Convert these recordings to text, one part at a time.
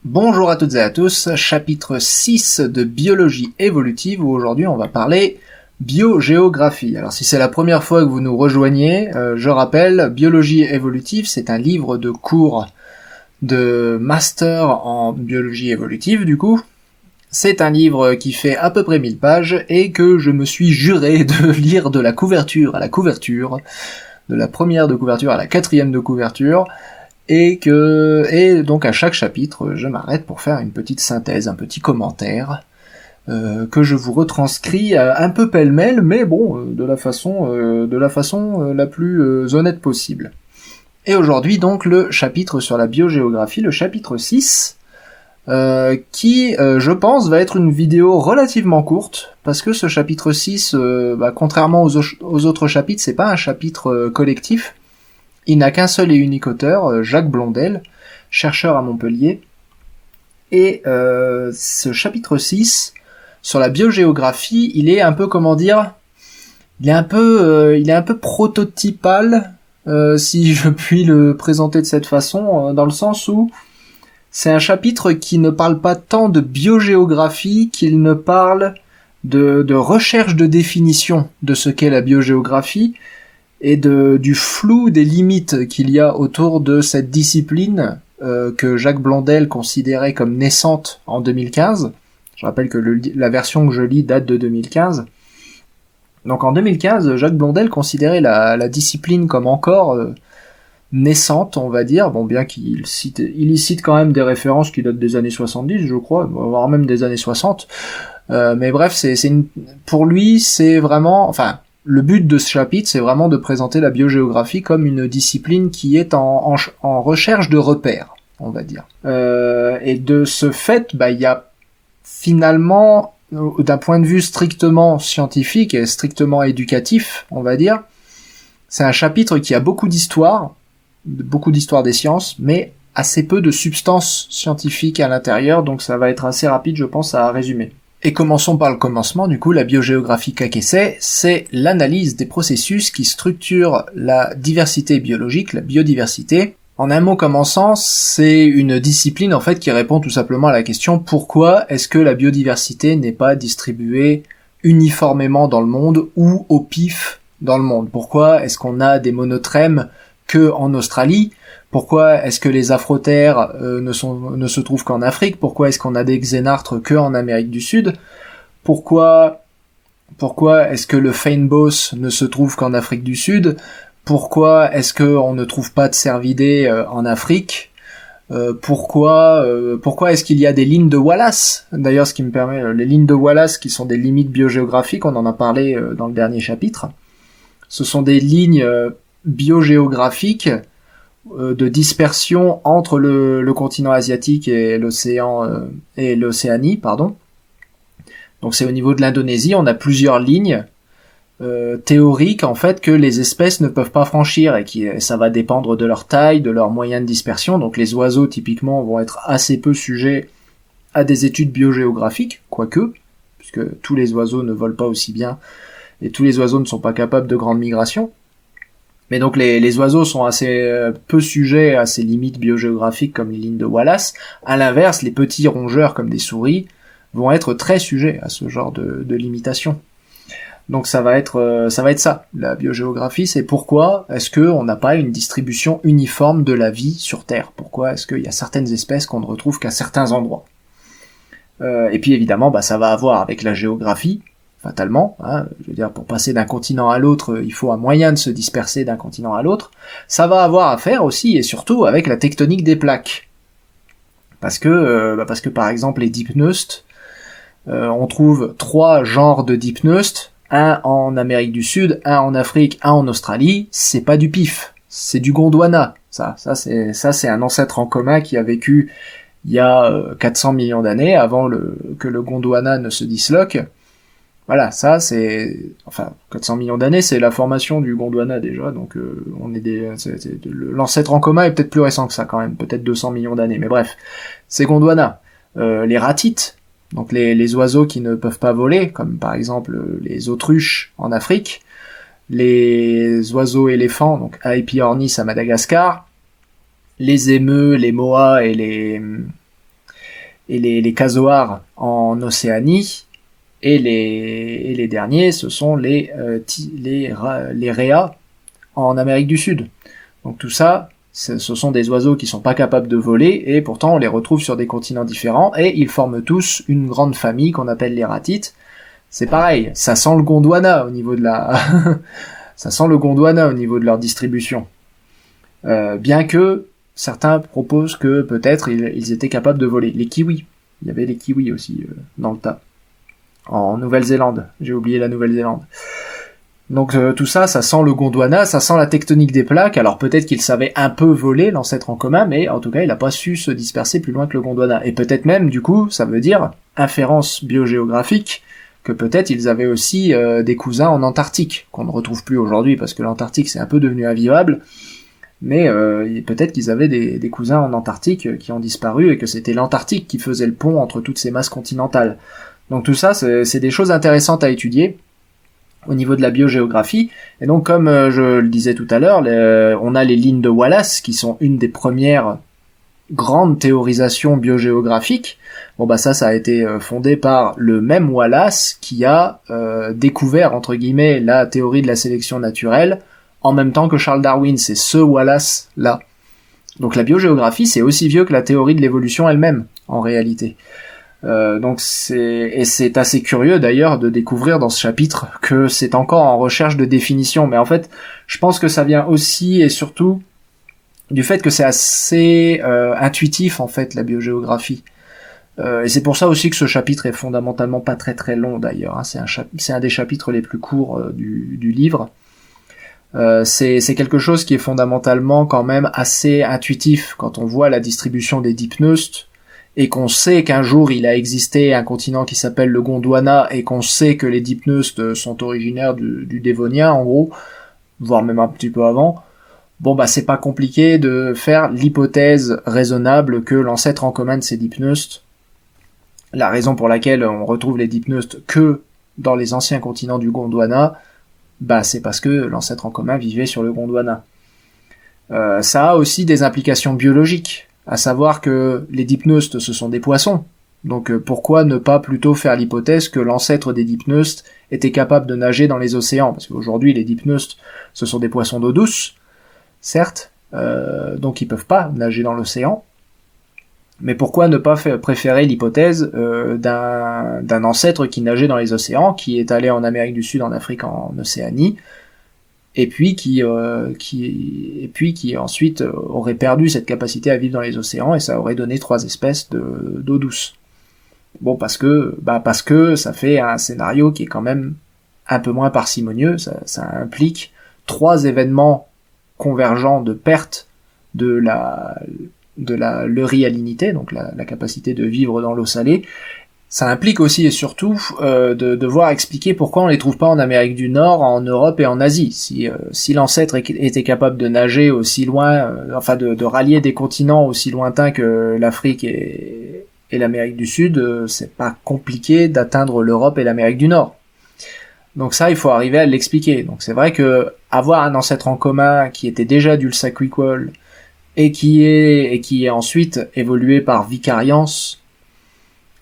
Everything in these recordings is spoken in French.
Bonjour à toutes et à tous, chapitre 6 de biologie évolutive où aujourd'hui on va parler biogéographie. Alors si c'est la première fois que vous nous rejoignez, je rappelle, biologie évolutive c'est un livre de cours de master en biologie évolutive du coup. C'est un livre qui fait à peu près 1000 pages et que je me suis juré de lire de la couverture à la couverture, de la première de couverture à la quatrième de couverture. Et donc à chaque chapitre, je m'arrête pour faire une petite synthèse, un petit commentaire que je vous retranscris un peu pêle-mêle, mais bon, de la façon la plus honnête possible. Et aujourd'hui donc le chapitre sur la biogéographie, le chapitre 6, qui, je pense, va être une vidéo relativement courte, parce que ce chapitre 6, contrairement aux autres chapitres, c'est pas un chapitre collectif. Il n'a qu'un seul et unique auteur, Jacques Blondel, chercheur à Montpellier. Et ce chapitre 6, sur la biogéographie, il est un peu, il est un peu prototypal, si je puis le présenter de cette façon, dans le sens où c'est un chapitre qui ne parle pas tant de biogéographie qu'il ne parle de recherche de définition de ce qu'est la biogéographie, et du flou des limites qu'il y a autour de cette discipline que Jacques Blondel considérait comme naissante en 2015. Je rappelle que la version que je lis date de 2015. Donc en 2015, Jacques Blondel considérait la discipline comme encore naissante, on va dire, bon, bien qu'il y cite quand même des références qui datent des années 70, je crois, voire même des années 60. Mais bref, pour lui, c'est vraiment... Le but de ce chapitre, c'est vraiment de présenter la biogéographie comme une discipline qui est en recherche de repères, on va dire. Et de ce fait, il y a finalement, d'un point de vue strictement scientifique et strictement éducatif, on va dire, c'est un chapitre qui a beaucoup d'histoire des sciences, mais assez peu de substance scientifique à l'intérieur, donc ça va être assez rapide, je pense, à résumer. Et commençons par le commencement, du coup, la biogéographie c'est l'analyse des processus qui structurent la diversité biologique, la biodiversité. En un mot commençant, c'est une discipline, en fait, qui répond tout simplement à la question pourquoi est-ce que la biodiversité n'est pas distribuée uniformément dans le monde ou au pif dans le monde? Pourquoi est-ce qu'on a des monotrèmes que en Australie? Pourquoi est-ce que les afrothères ne se trouvent qu'en Afrique? Pourquoi est-ce qu'on a des xénartres que en Amérique du Sud? Pourquoi est-ce que le feinbos ne se trouve qu'en Afrique du Sud? Pourquoi est-ce qu'on ne trouve pas de cervidés en Afrique? Pourquoi est-ce qu'il y a des lignes de Wallace? D'ailleurs, ce qui me permet, les lignes de Wallace qui sont des limites biogéographiques, on en a parlé dans le dernier chapitre. Ce sont des lignes biogéographiques de dispersion entre le continent asiatique et l'Océanie, pardon. Donc c'est au niveau de l'Indonésie, on a plusieurs lignes théoriques en fait que les espèces ne peuvent pas franchir et ça va dépendre de leur taille, de leurs moyens de dispersion. Donc les oiseaux typiquement vont être assez peu sujets à des études biogéographiques, quoique, puisque tous les oiseaux ne volent pas aussi bien et tous les oiseaux ne sont pas capables de grandes migrations. Mais donc les oiseaux sont assez peu sujets à ces limites biogéographiques comme les lignes de Wallace. À l'inverse, les petits rongeurs comme des souris vont être très sujets à ce genre de limitation. Donc ça va être ça. La biogéographie, c'est pourquoi est-ce que on n'a pas une distribution uniforme de la vie sur Terre? Pourquoi est-ce qu'il y a certaines espèces qu'on ne retrouve qu'à certains endroits? Et puis évidemment, ça va avoir avec la géographie. Fatalement, je veux dire, pour passer d'un continent à l'autre, il faut un moyen de se disperser d'un continent à l'autre. Ça va avoir à faire aussi et surtout avec la tectonique des plaques. Parce que par exemple les dipneustes, on trouve 3 genres de dipneustes, un en Amérique du Sud, un en Afrique, un en Australie. C'est pas du pif, c'est du Gondwana. Ça c'est un ancêtre en commun qui a vécu il y a 400 millions d'années avant que le Gondwana ne se disloque. Voilà, ça c'est... 400 millions d'années, c'est la formation du Gondwana déjà, donc l'ancêtre en commun est peut-être plus récent que ça quand même, peut-être 200 millions d'années, mais bref, c'est Gondwana. Les ratites, donc les oiseaux qui ne peuvent pas voler, comme par exemple les autruches en Afrique, les oiseaux éléphants, donc Aepiornis à Madagascar, les émeus, les moas et et les casoars en Océanie, et les derniers, ce sont les rhéas en Amérique du Sud. Donc tout ça, ce sont des oiseaux qui sont pas capables de voler, et pourtant on les retrouve sur des continents différents, et ils forment tous une grande famille qu'on appelle les ratites. C'est pareil, ça sent le Gondwana au niveau de ça sent le Gondwana au niveau de leur distribution. Bien que certains proposent que peut-être ils étaient capables de voler. Les kiwis, il y avait les kiwis aussi dans le tas. En Nouvelle-Zélande, j'ai oublié la Nouvelle-Zélande. Donc tout ça, ça sent le Gondwana, ça sent la tectonique des plaques. Alors peut-être qu'il savait un peu voler, l'ancêtre en commun, mais en tout cas il n'a pas su se disperser plus loin que le Gondwana. Et peut-être même, du coup, ça veut dire, inférence biogéographique, que peut-être ils avaient aussi des cousins en Antarctique, qu'on ne retrouve plus aujourd'hui parce que l'Antarctique c'est un peu devenu invivable, mais peut-être qu'ils avaient des cousins en Antarctique qui ont disparu et que c'était l'Antarctique qui faisait le pont entre toutes ces masses continentales. Donc tout ça, c'est des choses intéressantes à étudier au niveau de la biogéographie. Et donc comme je le disais tout à l'heure, on a les lignes de Wallace qui sont une des premières grandes théorisations biogéographiques. Bon bah ça a été fondé par le même Wallace qui a découvert entre guillemets la théorie de la sélection naturelle en même temps que Charles Darwin. C'est ce Wallace là. Donc la biogéographie c'est aussi vieux que la théorie de l'évolution elle-même en réalité. Donc c'est assez curieux d'ailleurs de découvrir dans ce chapitre que c'est encore en recherche de définition, mais en fait je pense que ça vient aussi et surtout du fait que c'est assez intuitif en fait la biogéographie. Et c'est pour ça aussi que ce chapitre est fondamentalement pas très très long d'ailleurs, hein. C'est un des chapitres les plus courts du livre. C'est quelque chose qui est fondamentalement quand même assez intuitif quand on voit la distribution des dipneustes et qu'on sait qu'un jour il a existé un continent qui s'appelle le Gondwana et qu'on sait que les dipneustes sont originaires du Dévonien en gros, voire même un petit peu avant. Bon bah c'est pas compliqué de faire l'hypothèse raisonnable que l'ancêtre en commun de ces dipneustes, la raison pour laquelle on retrouve les dipneustes que dans les anciens continents du Gondwana, bah c'est parce que l'ancêtre en commun vivait sur le Gondwana. Ça a aussi des implications biologiques, à savoir que les dipneustes ce sont des poissons, donc pourquoi ne pas plutôt faire l'hypothèse que l'ancêtre des dipneustes était capable de nager dans les océans, parce qu'aujourd'hui les dipneustes ce sont des poissons d'eau douce, certes, donc ils peuvent pas nager dans l'océan, mais pourquoi ne pas préférer l'hypothèse d'un ancêtre qui nageait dans les océans, qui est allé en Amérique du Sud, en Afrique, en Océanie, et puis qui ensuite aurait perdu cette capacité à vivre dans les océans, et ça aurait donné 3 espèces d'eau douce. Bon, parce que ça fait un scénario qui est quand même un peu moins parcimonieux, ça implique 3 événements convergents de perte de l'eurialinité, donc la capacité de vivre dans l'eau salée. Ça implique aussi et surtout de devoir expliquer pourquoi on les trouve pas en Amérique du Nord, en Europe et en Asie. Si l'ancêtre était capable de nager aussi loin, de rallier des continents aussi lointains que l'Afrique et l'Amérique du Sud, c'est pas compliqué d'atteindre l'Europe et l'Amérique du Nord. Donc ça, il faut arriver à l'expliquer. Donc c'est vrai que avoir un ancêtre en commun qui était déjà d'Ulsaquicol et qui est ensuite évolué par vicariance,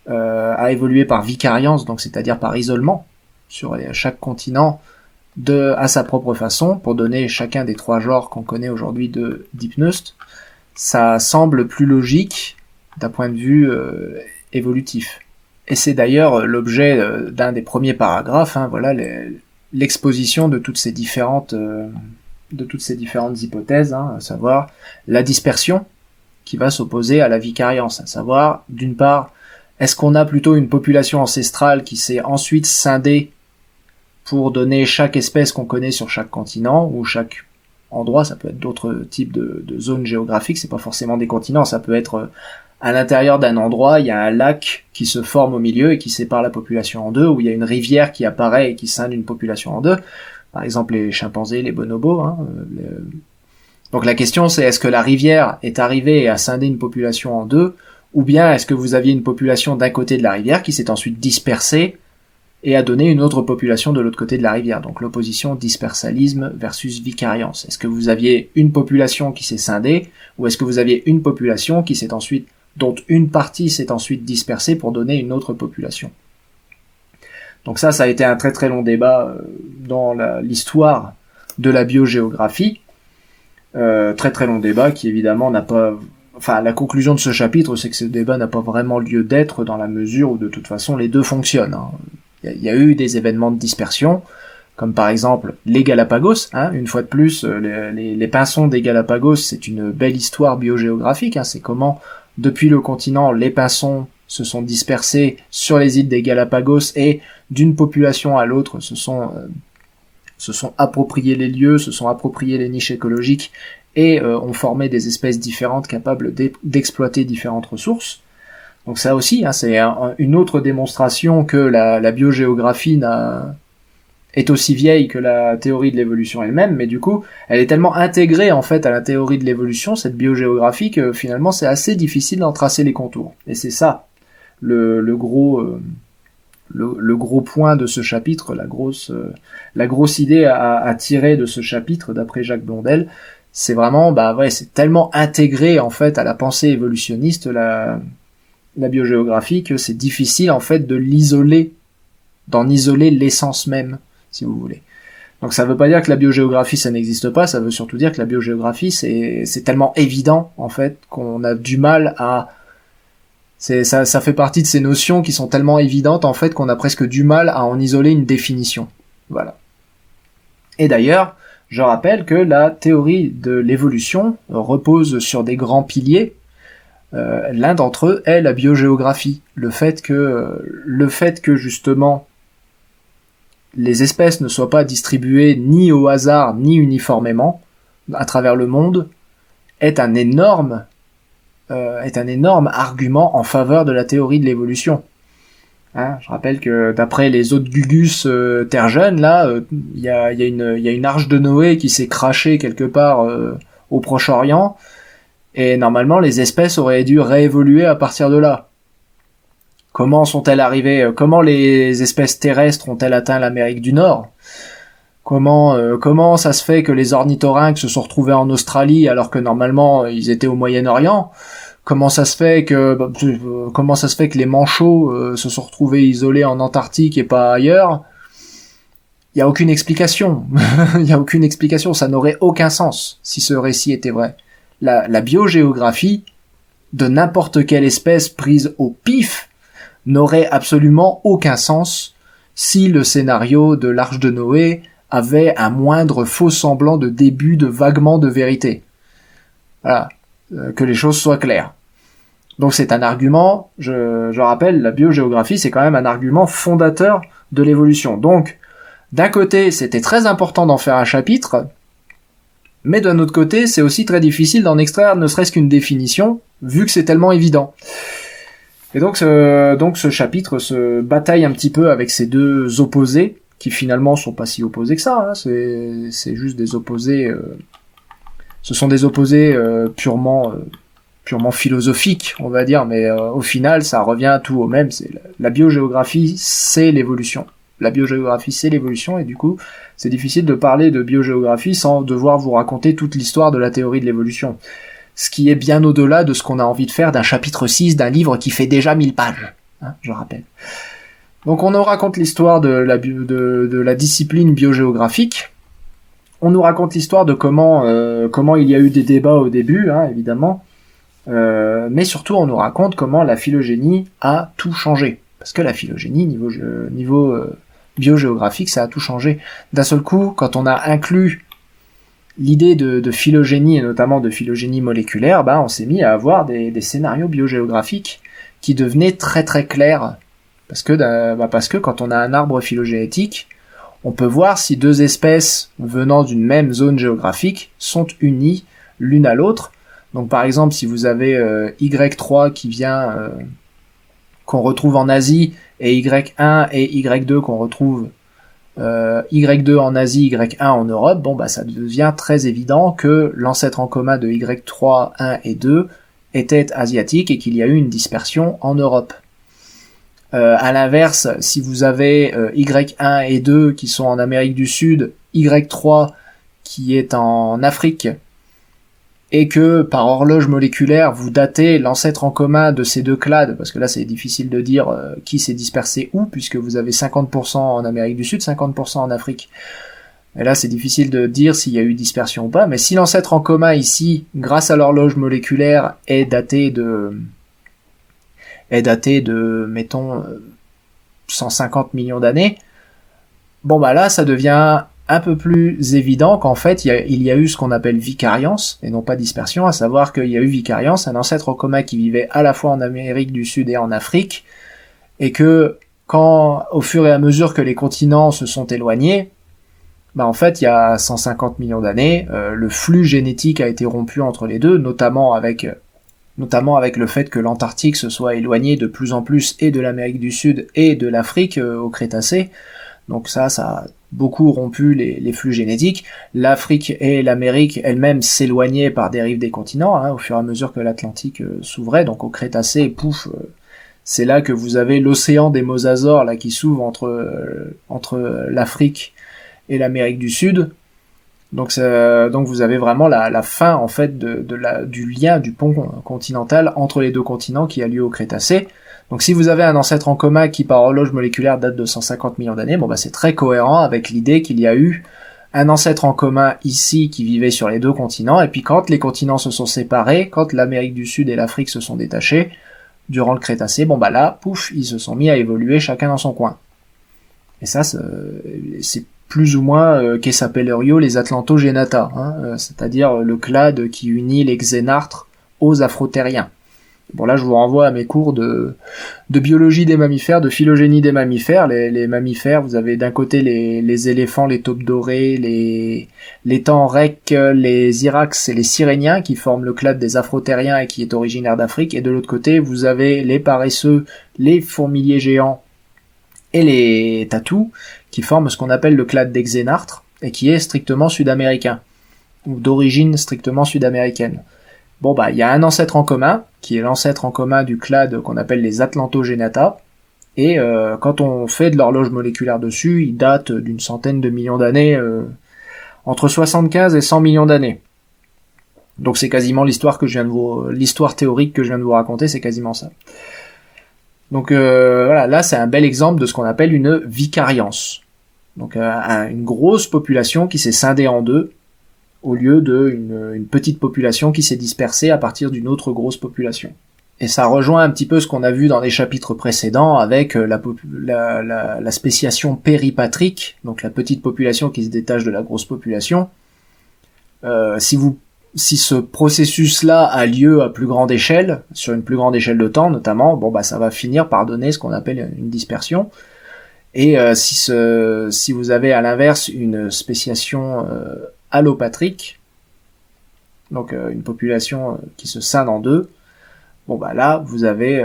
donc c'est-à-dire par isolement sur chaque continent à sa propre façon pour donner chacun des 3 genres qu'on connaît aujourd'hui de dipneustes, ça semble plus logique d'un point de vue évolutif. Et c'est d'ailleurs l'objet d'un des premiers paragraphes, hein, voilà l'exposition de toutes ces différentes hypothèses, hein, à savoir la dispersion qui va s'opposer à la vicariance, à savoir d'une part est-ce qu'on a plutôt une population ancestrale qui s'est ensuite scindée pour donner chaque espèce qu'on connaît sur chaque continent ou chaque endroit, ça peut être d'autres types de zones géographiques, c'est pas forcément des continents, ça peut être à l'intérieur d'un endroit, il y a un lac qui se forme au milieu et qui sépare la population en deux, ou il y a une rivière qui apparaît et qui scinde une population en deux, par exemple les chimpanzés, les bonobos. Hein, Donc la question c'est est-ce que la rivière est arrivée et a scindé une population en deux, ou bien est-ce que vous aviez une population d'un côté de la rivière qui s'est ensuite dispersée et a donné une autre population de l'autre côté de la rivière. Donc l'opposition dispersalisme versus vicariance. Est-ce que vous aviez une population qui s'est scindée, ou est-ce que vous aviez une population qui s'est ensuite dont une partie s'est ensuite dispersée pour donner une autre population. Donc ça a été un très très long débat dans l'histoire de la biogéographie. Très très long débat qui évidemment n'a pas... Enfin, la conclusion de ce chapitre, c'est que ce débat n'a pas vraiment lieu d'être dans la mesure où de toute façon les deux fonctionnent. Il y a eu des événements de dispersion, comme par exemple les Galapagos. Une fois de plus, les pinsons des Galapagos, c'est une belle histoire biogéographique. C'est comment, depuis le continent, les pinsons se sont dispersés sur les îles des Galapagos et d'une population à l'autre se sont appropriés les lieux, se sont appropriés les niches écologiques et ont formé des espèces différentes capables d'exploiter différentes ressources. Donc ça aussi, c'est une autre démonstration que la biogéographie est aussi vieille que la théorie de l'évolution elle-même, mais du coup, elle est tellement intégrée en fait à la théorie de l'évolution, cette biogéographie, que finalement c'est assez difficile d'en tracer les contours. Et c'est ça le gros point de ce chapitre, la grosse idée à tirer de ce chapitre d'après Jacques Blondel. C'est vraiment, c'est tellement intégré en fait à la pensée évolutionniste, la biogéographie, que c'est difficile en fait d'en isoler l'essence même, si vous voulez. Donc ça veut pas dire que la biogéographie ça n'existe pas, ça veut surtout dire que la biogéographie c'est tellement évident en fait qu'on a du mal à... Ça fait partie de ces notions qui sont tellement évidentes en fait qu'on a presque du mal à en isoler une définition. Voilà. Et d'ailleurs, je rappelle que la théorie de l'évolution repose sur des grands piliers. L'un d'entre eux est la biogéographie. Le fait que justement les espèces ne soient pas distribuées ni au hasard ni uniformément à travers le monde est un énorme argument en faveur de la théorie de l'évolution. Je rappelle que d'après les autres Gugus Terre Jeune, là, il y a une arche de Noé qui s'est crachée quelque part au Proche-Orient, et normalement les espèces auraient dû réévoluer à partir de là. Comment sont-elles arrivées? Comment les espèces terrestres ont-elles atteint l'Amérique du Nord? Comment ça se fait que les ornithorynques se sont retrouvés en Australie alors que normalement ils étaient au Moyen-Orient? Comment ça se fait que les manchots se sont retrouvés isolés en Antarctique et pas ailleurs? Il y a aucune explication. Il y a aucune explication. Ça n'aurait aucun sens si ce récit était vrai. La biogéographie de n'importe quelle espèce prise au pif n'aurait absolument aucun sens si le scénario de l'Arche de Noé avait un moindre faux semblant de début de vaguement de vérité. Voilà. Que les choses soient claires. Donc c'est un argument, je rappelle, la biogéographie c'est quand même un argument fondateur de l'évolution. Donc, d'un côté, c'était très important d'en faire un chapitre, mais d'un autre côté, c'est aussi très difficile d'en extraire ne serait-ce qu'une définition, vu que c'est tellement évident. Et donc ce chapitre se bataille un petit peu avec ces deux opposés, qui finalement sont pas si opposés que ça, c'est juste des opposés... Ce sont des opposés purement philosophiques, on va dire, mais au final, ça revient tout au même. C'est la biogéographie, c'est l'évolution. La biogéographie, c'est l'évolution, et du coup, c'est difficile de parler de biogéographie sans devoir vous raconter toute l'histoire de la théorie de l'évolution. Ce qui est bien au-delà de ce qu'on a envie de faire d'un chapitre 6 d'un livre qui fait déjà 1000 pages, je rappelle. Donc on nous raconte l'histoire de la discipline biogéographique. On nous raconte l'histoire de comment il y a eu des débats au début, évidemment, mais surtout on nous raconte comment la phylogénie a tout changé. Parce que la phylogénie, niveau biogéographique, ça a tout changé. D'un seul coup, quand on a inclus l'idée de phylogénie, et notamment de phylogénie moléculaire, on s'est mis à avoir des scénarios biogéographiques qui devenaient très très clairs. Parce que quand on a un arbre phylogénétique, on peut voir si deux espèces venant d'une même zone géographique sont unies l'une à l'autre. Donc par exemple, si vous avez Y3 qui vient qu'on retrouve en Asie, et Y1 et Y2 qu'on retrouve Y2 en Asie, Y1 en Europe, ça devient très évident que l'ancêtre en commun de Y3, 1 et 2 était asiatique et qu'il y a eu une dispersion en Europe. À l'inverse, si vous avez Y1 et 2 qui sont en Amérique du Sud, Y3 qui est en Afrique, et que par horloge moléculaire vous datez l'ancêtre en commun de ces deux clades, parce que là c'est difficile de dire qui s'est dispersé où, puisque vous avez 50% en Amérique du Sud, 50% en Afrique. Et là c'est difficile de dire s'il y a eu dispersion ou pas, mais si l'ancêtre en commun ici, grâce à l'horloge moléculaire, est daté de mettons 150 millions d'années, bon bah là ça devient un peu plus évident qu'en fait il y a eu ce qu'on appelle vicariance et non pas dispersion, à savoir qu'il y a eu vicariance, un ancêtre en commun qui vivait à la fois en Amérique du Sud et en Afrique, et que quand au fur et à mesure que les continents se sont éloignés, bah en fait il y a 150 millions d'années, le flux génétique a été rompu entre les deux, notamment avec le fait que l'Antarctique se soit éloigné de plus en plus et de l'Amérique du Sud et de l'Afrique au Crétacé. Donc ça a beaucoup rompu les flux génétiques. L'Afrique et l'Amérique elles-mêmes s'éloignaient par dérive des continents, au fur et à mesure que l'Atlantique s'ouvrait. Donc au Crétacé, pouf, c'est là que vous avez l'océan des mosasaures là qui s'ouvre entre l'Afrique et l'Amérique du Sud. Donc vous avez vraiment la fin en fait du lien du pont continental entre les deux continents qui a lieu au Crétacé. Donc si vous avez un ancêtre en commun qui par horloge moléculaire date de 150 millions d'années, bon bah c'est très cohérent avec l'idée qu'il y a eu un ancêtre en commun ici qui vivait sur les deux continents, et puis quand les continents se sont séparés, quand l'Amérique du Sud et l'Afrique se sont détachés durant le Crétacé, bon bah là, pouf, ils se sont mis à évoluer chacun dans son coin. Et ça c'est plus ou moins qu'Essapellerio les Atlantogenata, c'est-à-dire le clade qui unit les xénartres aux afrothériens. Bon là je vous renvoie à mes cours de biologie des mammifères, de phylogénie des mammifères. Les mammifères, vous avez d'un côté les éléphants, les taupes dorées, les tenrecs, les irax et les siréniens qui forment le clade des afrothériens et qui est originaire d'Afrique, et de l'autre côté vous avez les paresseux, les fourmiliers géants et les tatous qui forment ce qu'on appelle le clade des xénartres et qui est strictement sud-américain ou d'origine strictement sud-américaine. Bon bah il y a un ancêtre en commun qui est l'ancêtre en commun du clade qu'on appelle les Atlantogenata, et quand on fait de l'horloge moléculaire dessus, il date d'une centaine de millions d'années, entre 75 et 100 millions d'années. Donc c'est quasiment l'histoire théorique que je viens de vous raconter, c'est quasiment ça. Donc voilà, là c'est un bel exemple de ce qu'on appelle une vicariance. Donc une grosse population qui s'est scindée en deux, au lieu d'une petite population qui s'est dispersée à partir d'une autre grosse population. Et ça rejoint un petit peu ce qu'on a vu dans les chapitres précédents avec la spéciation péripatrique, donc la petite population qui se détache de la grosse population. Si ce processus-là a lieu à plus grande échelle, sur une plus grande échelle de temps notamment, bon bah ça va finir par donner ce qu'on appelle une dispersion. Et si vous avez à l'inverse une spéciation allopatrique, donc une population qui se scinde en deux, bon bah là vous avez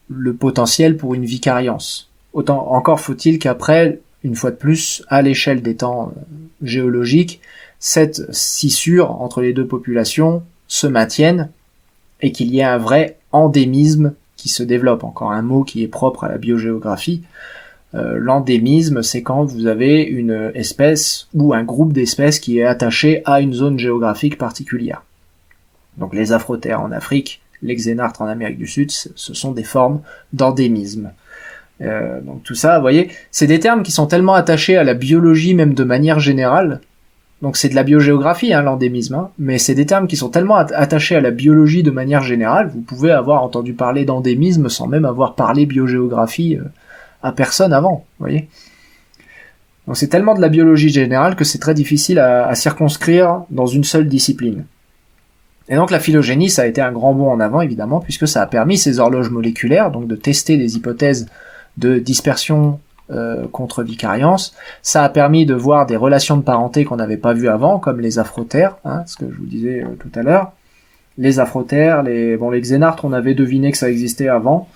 le potentiel pour une vicariance. Encore faut-il qu'après, une fois de plus, à l'échelle des temps géologiques, cette scissure entre les deux populations se maintienne et qu'il y ait un vrai endémisme qui se développe. Encore un mot qui est propre à la biogéographie. L'endémisme, c'est quand vous avez une espèce ou un groupe d'espèces qui est attaché à une zone géographique particulière. Donc les afrothères en Afrique, les xénartres en Amérique du Sud, ce sont des formes d'endémisme. Donc tout ça, vous voyez, c'est des termes qui sont tellement attachés à la biologie même de manière générale. Donc c'est de la biogéographie, l'endémisme, mais c'est des termes qui sont tellement attachés à la biologie de manière générale, vous pouvez avoir entendu parler d'endémisme sans même avoir parlé biogéographie à personne avant, vous voyez. Donc c'est tellement de la biologie générale que c'est très difficile à circonscrire dans une seule discipline. Et donc la phylogénie, ça a été un grand bond en avant, évidemment, puisque ça a permis ces horloges moléculaires, donc de tester des hypothèses de dispersion contre vicariance. Ça a permis de voir des relations de parenté qu'on n'avait pas vues avant, comme les afrothères, ce que je vous disais tout à l'heure. Les afrothères, les xénartres, on avait deviné que ça existait avant,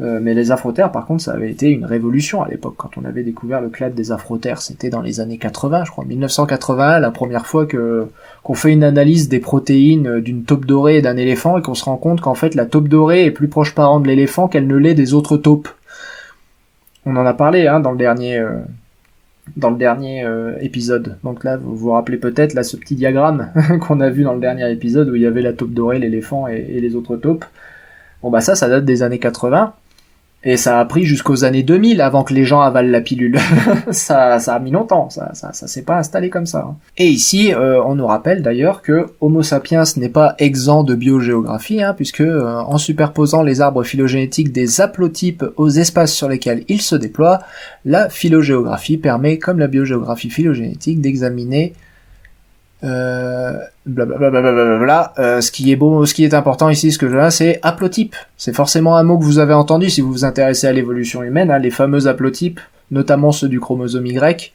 mais les afrothères, par contre, ça avait été une révolution à l'époque, quand on avait découvert le clade des afrothères. C'était dans les années 80, je crois, 1981, la première fois qu'on fait une analyse des protéines d'une taupe dorée et d'un éléphant, et qu'on se rend compte qu'en fait, la taupe dorée est plus proche parent de l'éléphant qu'elle ne l'est des autres taupes. On en a parlé dans le dans le dernier épisode. Donc là, vous vous rappelez peut-être là ce petit diagramme qu'on a vu dans le dernier épisode où il y avait la taupe dorée, l'éléphant et les autres taupes. Bon bah ça date des années 80. Et ça a pris jusqu'aux années 2000 avant que les gens avalent la pilule. ça a mis longtemps, ça s'est pas installé comme ça. Et ici, on nous rappelle d'ailleurs que Homo sapiens n'est pas exempt de biogéographie, puisque en superposant les arbres phylogénétiques des haplotypes aux espaces sur lesquels ils se déploient, la phylogéographie permet, comme la biogéographie phylogénétique, d'examiner ce qui est important ici, ce que je veux, c'est haplotype. C'est forcément un mot que vous avez entendu si vous vous intéressez à l'évolution humaine, les fameux haplotypes, notamment ceux du chromosome Y,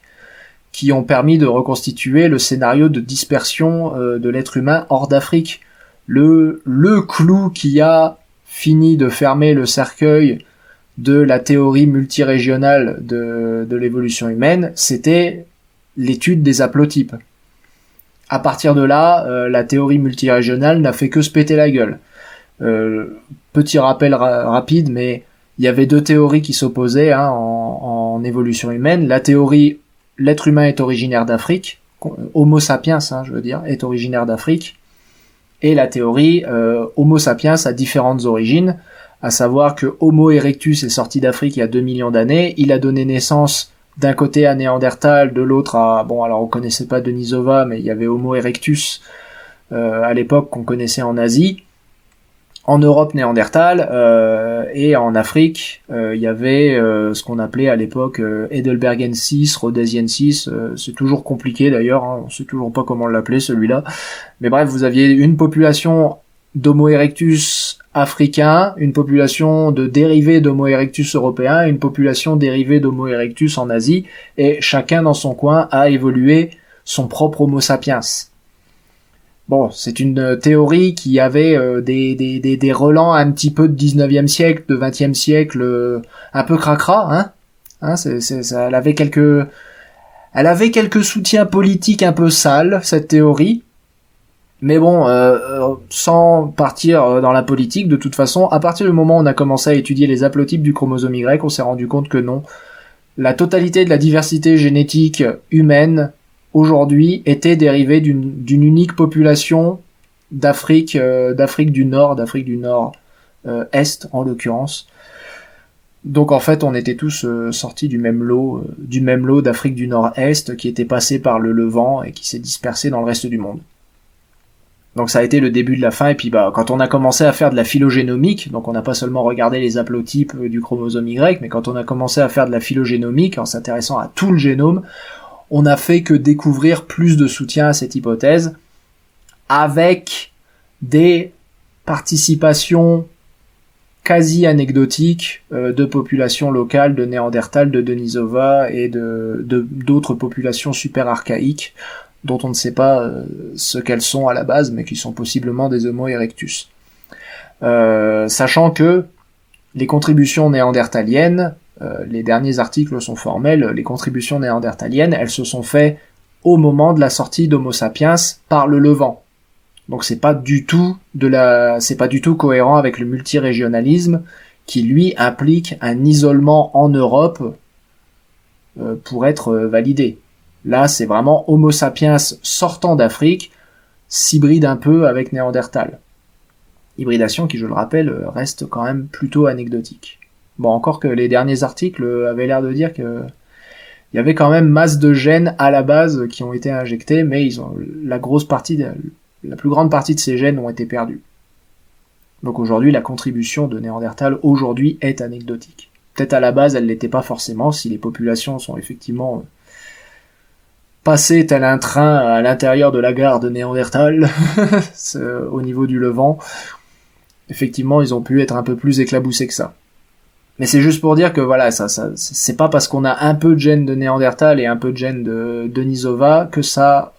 qui ont permis de reconstituer le scénario de dispersion de l'être humain hors d'Afrique. Le clou qui a fini de fermer le cercueil de la théorie multirégionale de l'évolution humaine, c'était l'étude des haplotypes. À partir de là, la théorie multirégionale n'a fait que se péter la gueule. Petit rappel rapide, mais il y avait deux théories qui s'opposaient en évolution humaine. La théorie l'être humain est originaire d'Afrique, Homo sapiens, je veux dire, est originaire d'Afrique, et la théorie Homo sapiens a différentes origines, à savoir que Homo erectus est sorti d'Afrique il y a 2 millions d'années, il a donné naissance d'un côté à Néandertal, de l'autre à... Bon, alors on connaissait pas Denisova, mais il y avait Homo erectus à l'époque qu'on connaissait en Asie. En Europe, Néandertal, et en Afrique, il y avait ce qu'on appelait à l'époque Heidelbergensis, Rhodesiensis, c'est toujours compliqué d'ailleurs, on sait toujours pas comment l'appeler celui-là. Mais bref, vous aviez une population d'Homo erectus africain, une population de dérivés d'Homo erectus européen, une population dérivée d'Homo erectus en Asie, et chacun dans son coin a évolué son propre Homo sapiens. Bon, c'est une théorie qui avait des relents un petit peu de 19e siècle, de 20e siècle, un peu cracra, elle avait quelques soutiens politiques un peu sales, cette théorie. Mais bon, sans partir dans la politique, de toute façon, à partir du moment où on a commencé à étudier les haplotypes du chromosome Y, on s'est rendu compte que non. La totalité de la diversité génétique humaine, aujourd'hui, était dérivée d'une unique population d'Afrique du Nord, Est en l'occurrence. Donc en fait, on était tous sortis du même lot d'Afrique du Nord-Est qui était passé par le Levant et qui s'est dispersé dans le reste du monde. Donc ça a été le début de la fin, et puis quand on a commencé à faire de la phylogénomique, donc on n'a pas seulement regardé les haplotypes du chromosome Y, mais quand on a commencé à faire de la phylogénomique, en s'intéressant à tout le génome, on n'a fait que découvrir plus de soutien à cette hypothèse, avec des participations quasi anecdotiques de populations locales, de Néandertal, de Denisova et d'autres populations super archaïques, dont on ne sait pas ce qu'elles sont à la base, mais qui sont possiblement des Homo erectus. Sachant que les contributions néandertaliennes, les derniers articles sont formels, les contributions néandertaliennes, elles se sont faites au moment de la sortie d'Homo sapiens par le Levant. Donc c'est pas du tout cohérent avec le multirégionalisme qui lui implique un isolement en Europe pour être validé. Là, c'est vraiment Homo sapiens sortant d'Afrique, s'hybride un peu avec Néandertal. Hybridation qui, je le rappelle, reste quand même plutôt anecdotique. Bon, encore que les derniers articles avaient l'air de dire que il y avait quand même masse de gènes à la base qui ont été injectés, mais la plus grande partie de ces gènes ont été perdus. Donc aujourd'hui, la contribution de Néandertal aujourd'hui est anecdotique. Peut-être à la base, elle l'était pas forcément, si les populations sont effectivement passées tel un train à l'intérieur de la gare de Néandertal, au niveau du Levant. Effectivement, ils ont pu être un peu plus éclaboussés que ça. Mais c'est juste pour dire que voilà, c'est pas parce qu'on a un peu de gènes de Néandertal et un peu de gènes de Denisova que ça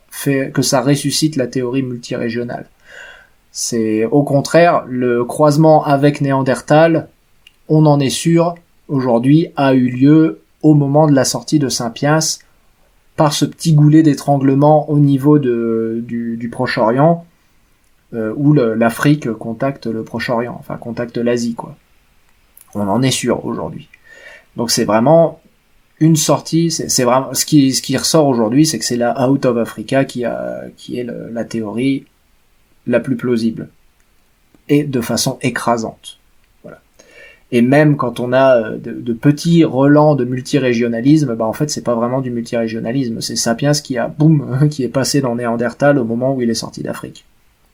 ressuscite la théorie multirégionale. C'est au contraire, le croisement avec Néandertal, on en est sûr, aujourd'hui, a eu lieu au moment de la sortie de Sapiens, par ce petit goulet d'étranglement au niveau du Proche-Orient, où l'Afrique contacte le Proche-Orient, enfin contacte l'Asie, quoi. On en est sûr aujourd'hui. Donc c'est vraiment une sortie, c'est vraiment ce qui ressort aujourd'hui, c'est que c'est la Out of Africa qui est la théorie la plus plausible et de façon écrasante. Voilà. Et même quand on a de petits relents de multirégionalisme, en fait c'est pas vraiment du multirégionalisme, c'est Sapiens qui qui est passé dans Néandertal au moment où il est sorti d'Afrique.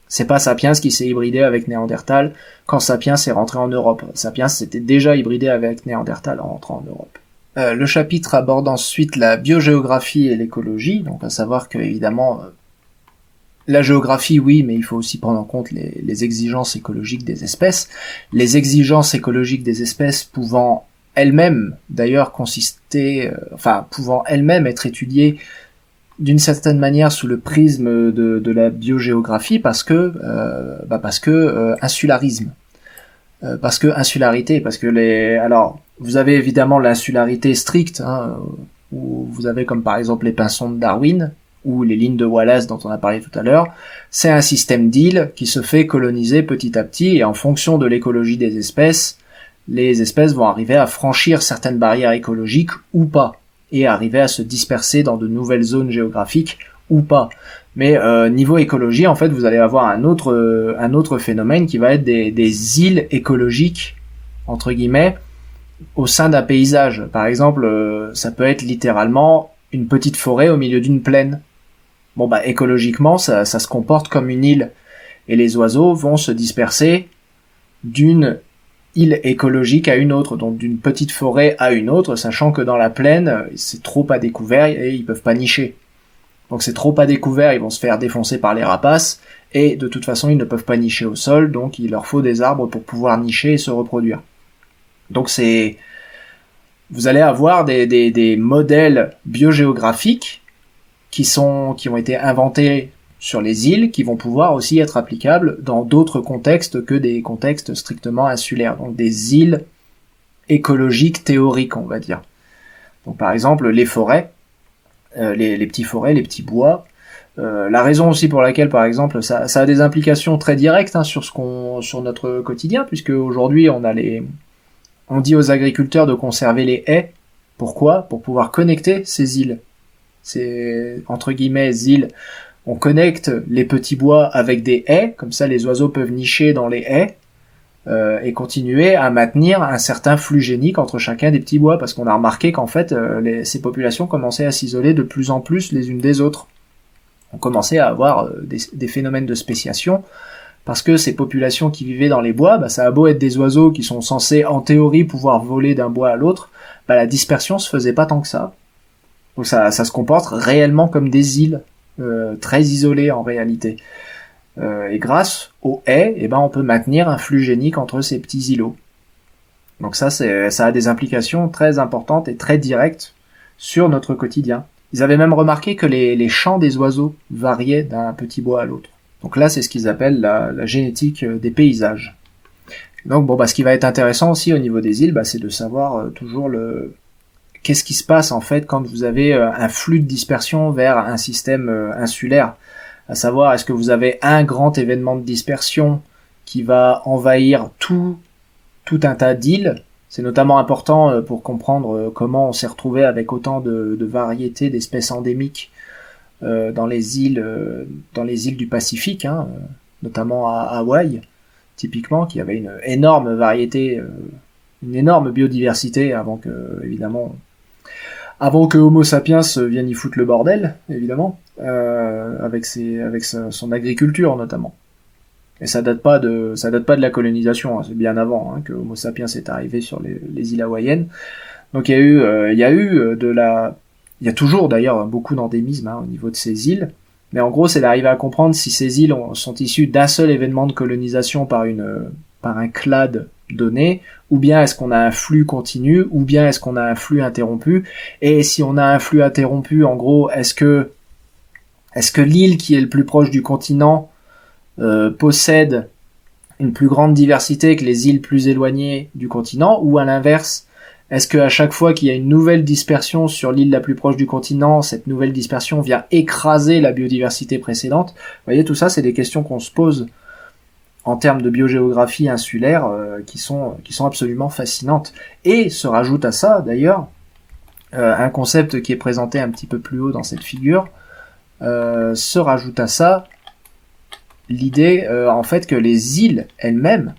C'est pas Sapiens qui s'est hybridé avec Néandertal quand Sapiens est rentré en Europe. Sapiens s'était déjà hybridé avec Néandertal en rentrant en Europe. Le chapitre aborde ensuite la biogéographie et l'écologie, donc à savoir que évidemment la géographie oui, mais il faut aussi prendre en compte les exigences écologiques des espèces. Les exigences écologiques des espèces pouvant elles-mêmes d'ailleurs pouvant elles-mêmes être étudiées d'une certaine manière sous le prisme de la biogéographie parce que insularisme. Parce que insularité, parce que alors vous avez évidemment l'insularité stricte, où vous avez comme par exemple les pinsons de Darwin ou les lignes de Wallace dont on a parlé tout à l'heure. C'est un système d'îles qui se fait coloniser petit à petit et en fonction de l'écologie des espèces, les espèces vont arriver à franchir certaines barrières écologiques ou pas et arriver à se disperser dans de nouvelles zones géographiques ou pas. Mais niveau écologie, en fait, vous allez avoir un autre phénomène qui va être des îles écologiques entre guillemets au sein d'un paysage. Par exemple, ça peut être littéralement une petite forêt au milieu d'une plaine. Écologiquement, ça se comporte comme une île et les oiseaux vont se disperser d'une île écologique à une autre, donc d'une petite forêt à une autre, sachant que dans la plaine, c'est trop à découvert et ils peuvent pas nicher. Donc c'est trop à découvert, ils vont se faire défoncer par les rapaces, et de toute façon ils ne peuvent pas nicher au sol, donc il leur faut des arbres pour pouvoir nicher et se reproduire. Donc vous allez avoir des modèles biogéographiques qui ont été inventés sur les îles, qui vont pouvoir aussi être applicables dans d'autres contextes que des contextes strictement insulaires, donc des îles écologiques théoriques, on va dire. Donc par exemple les forêts, les petits forêts, les petits bois. La raison aussi pour laquelle, par exemple, ça a des implications très directes sur notre quotidien, puisque aujourd'hui on dit aux agriculteurs de conserver les haies. Pourquoi ? Pour pouvoir connecter ces îles. C'est entre guillemets îles. On connecte les petits bois avec des haies, comme ça les oiseaux peuvent nicher dans les haies et continuer à maintenir un certain flux génique entre chacun des petits bois, parce qu'on a remarqué qu'en fait ces populations commençaient à s'isoler de plus en plus les unes des autres. On commençait à avoir des phénomènes de spéciation, parce que ces populations qui vivaient dans les bois, ça a beau être des oiseaux qui sont censés en théorie pouvoir voler d'un bois à l'autre, la dispersion se faisait pas tant que ça. Donc ça se comporte réellement comme des îles, très isolées en réalité. Et grâce aux haies, on peut maintenir un flux génique entre ces petits îlots. Donc ça a des implications très importantes et très directes sur notre quotidien. Ils avaient même remarqué que les chants des oiseaux variaient d'un petit bois à l'autre. Donc là, c'est ce qu'ils appellent la génétique des paysages. Donc ce qui va être intéressant aussi au niveau des îles, c'est de savoir toujours qu'est-ce qui se passe en fait quand vous avez un flux de dispersion vers un système insulaire. À savoir, est-ce que vous avez un grand événement de dispersion qui va envahir tout un tas d'îles. C'est notamment important pour comprendre comment on s'est retrouvé avec autant de variétés d'espèces endémiques dans les îles du Pacifique, notamment à Hawaï, typiquement, qui avait une énorme variété, une énorme biodiversité avant que Homo sapiens vienne y foutre le bordel, évidemment, avec son agriculture notamment. Et ça date pas de la colonisation, c'est bien avant que Homo sapiens est arrivé sur les îles hawaïennes. Donc il y a toujours d'ailleurs beaucoup d'endémisme au niveau de ces îles, mais en gros c'est d'arriver à comprendre si ces îles sont issues d'un seul événement de colonisation par un clade donné, ou bien est-ce qu'on a un flux continu, ou bien est-ce qu'on a un flux interrompu, et si on a un flux interrompu, en gros, est-ce que l'île qui est le plus proche du continent possède une plus grande diversité que les îles plus éloignées du continent, ou à l'inverse, est-ce qu'à chaque fois qu'il y a une nouvelle dispersion sur l'île la plus proche du continent, cette nouvelle dispersion vient écraser la biodiversité précédente? Vous voyez, tout ça, c'est des questions qu'on se pose en termes de biogéographie insulaire qui sont absolument fascinantes. Et se rajoute à ça, d'ailleurs, un concept qui est présenté un petit peu plus haut dans cette figure, se rajoute à ça l'idée en fait que les îles elles-mêmes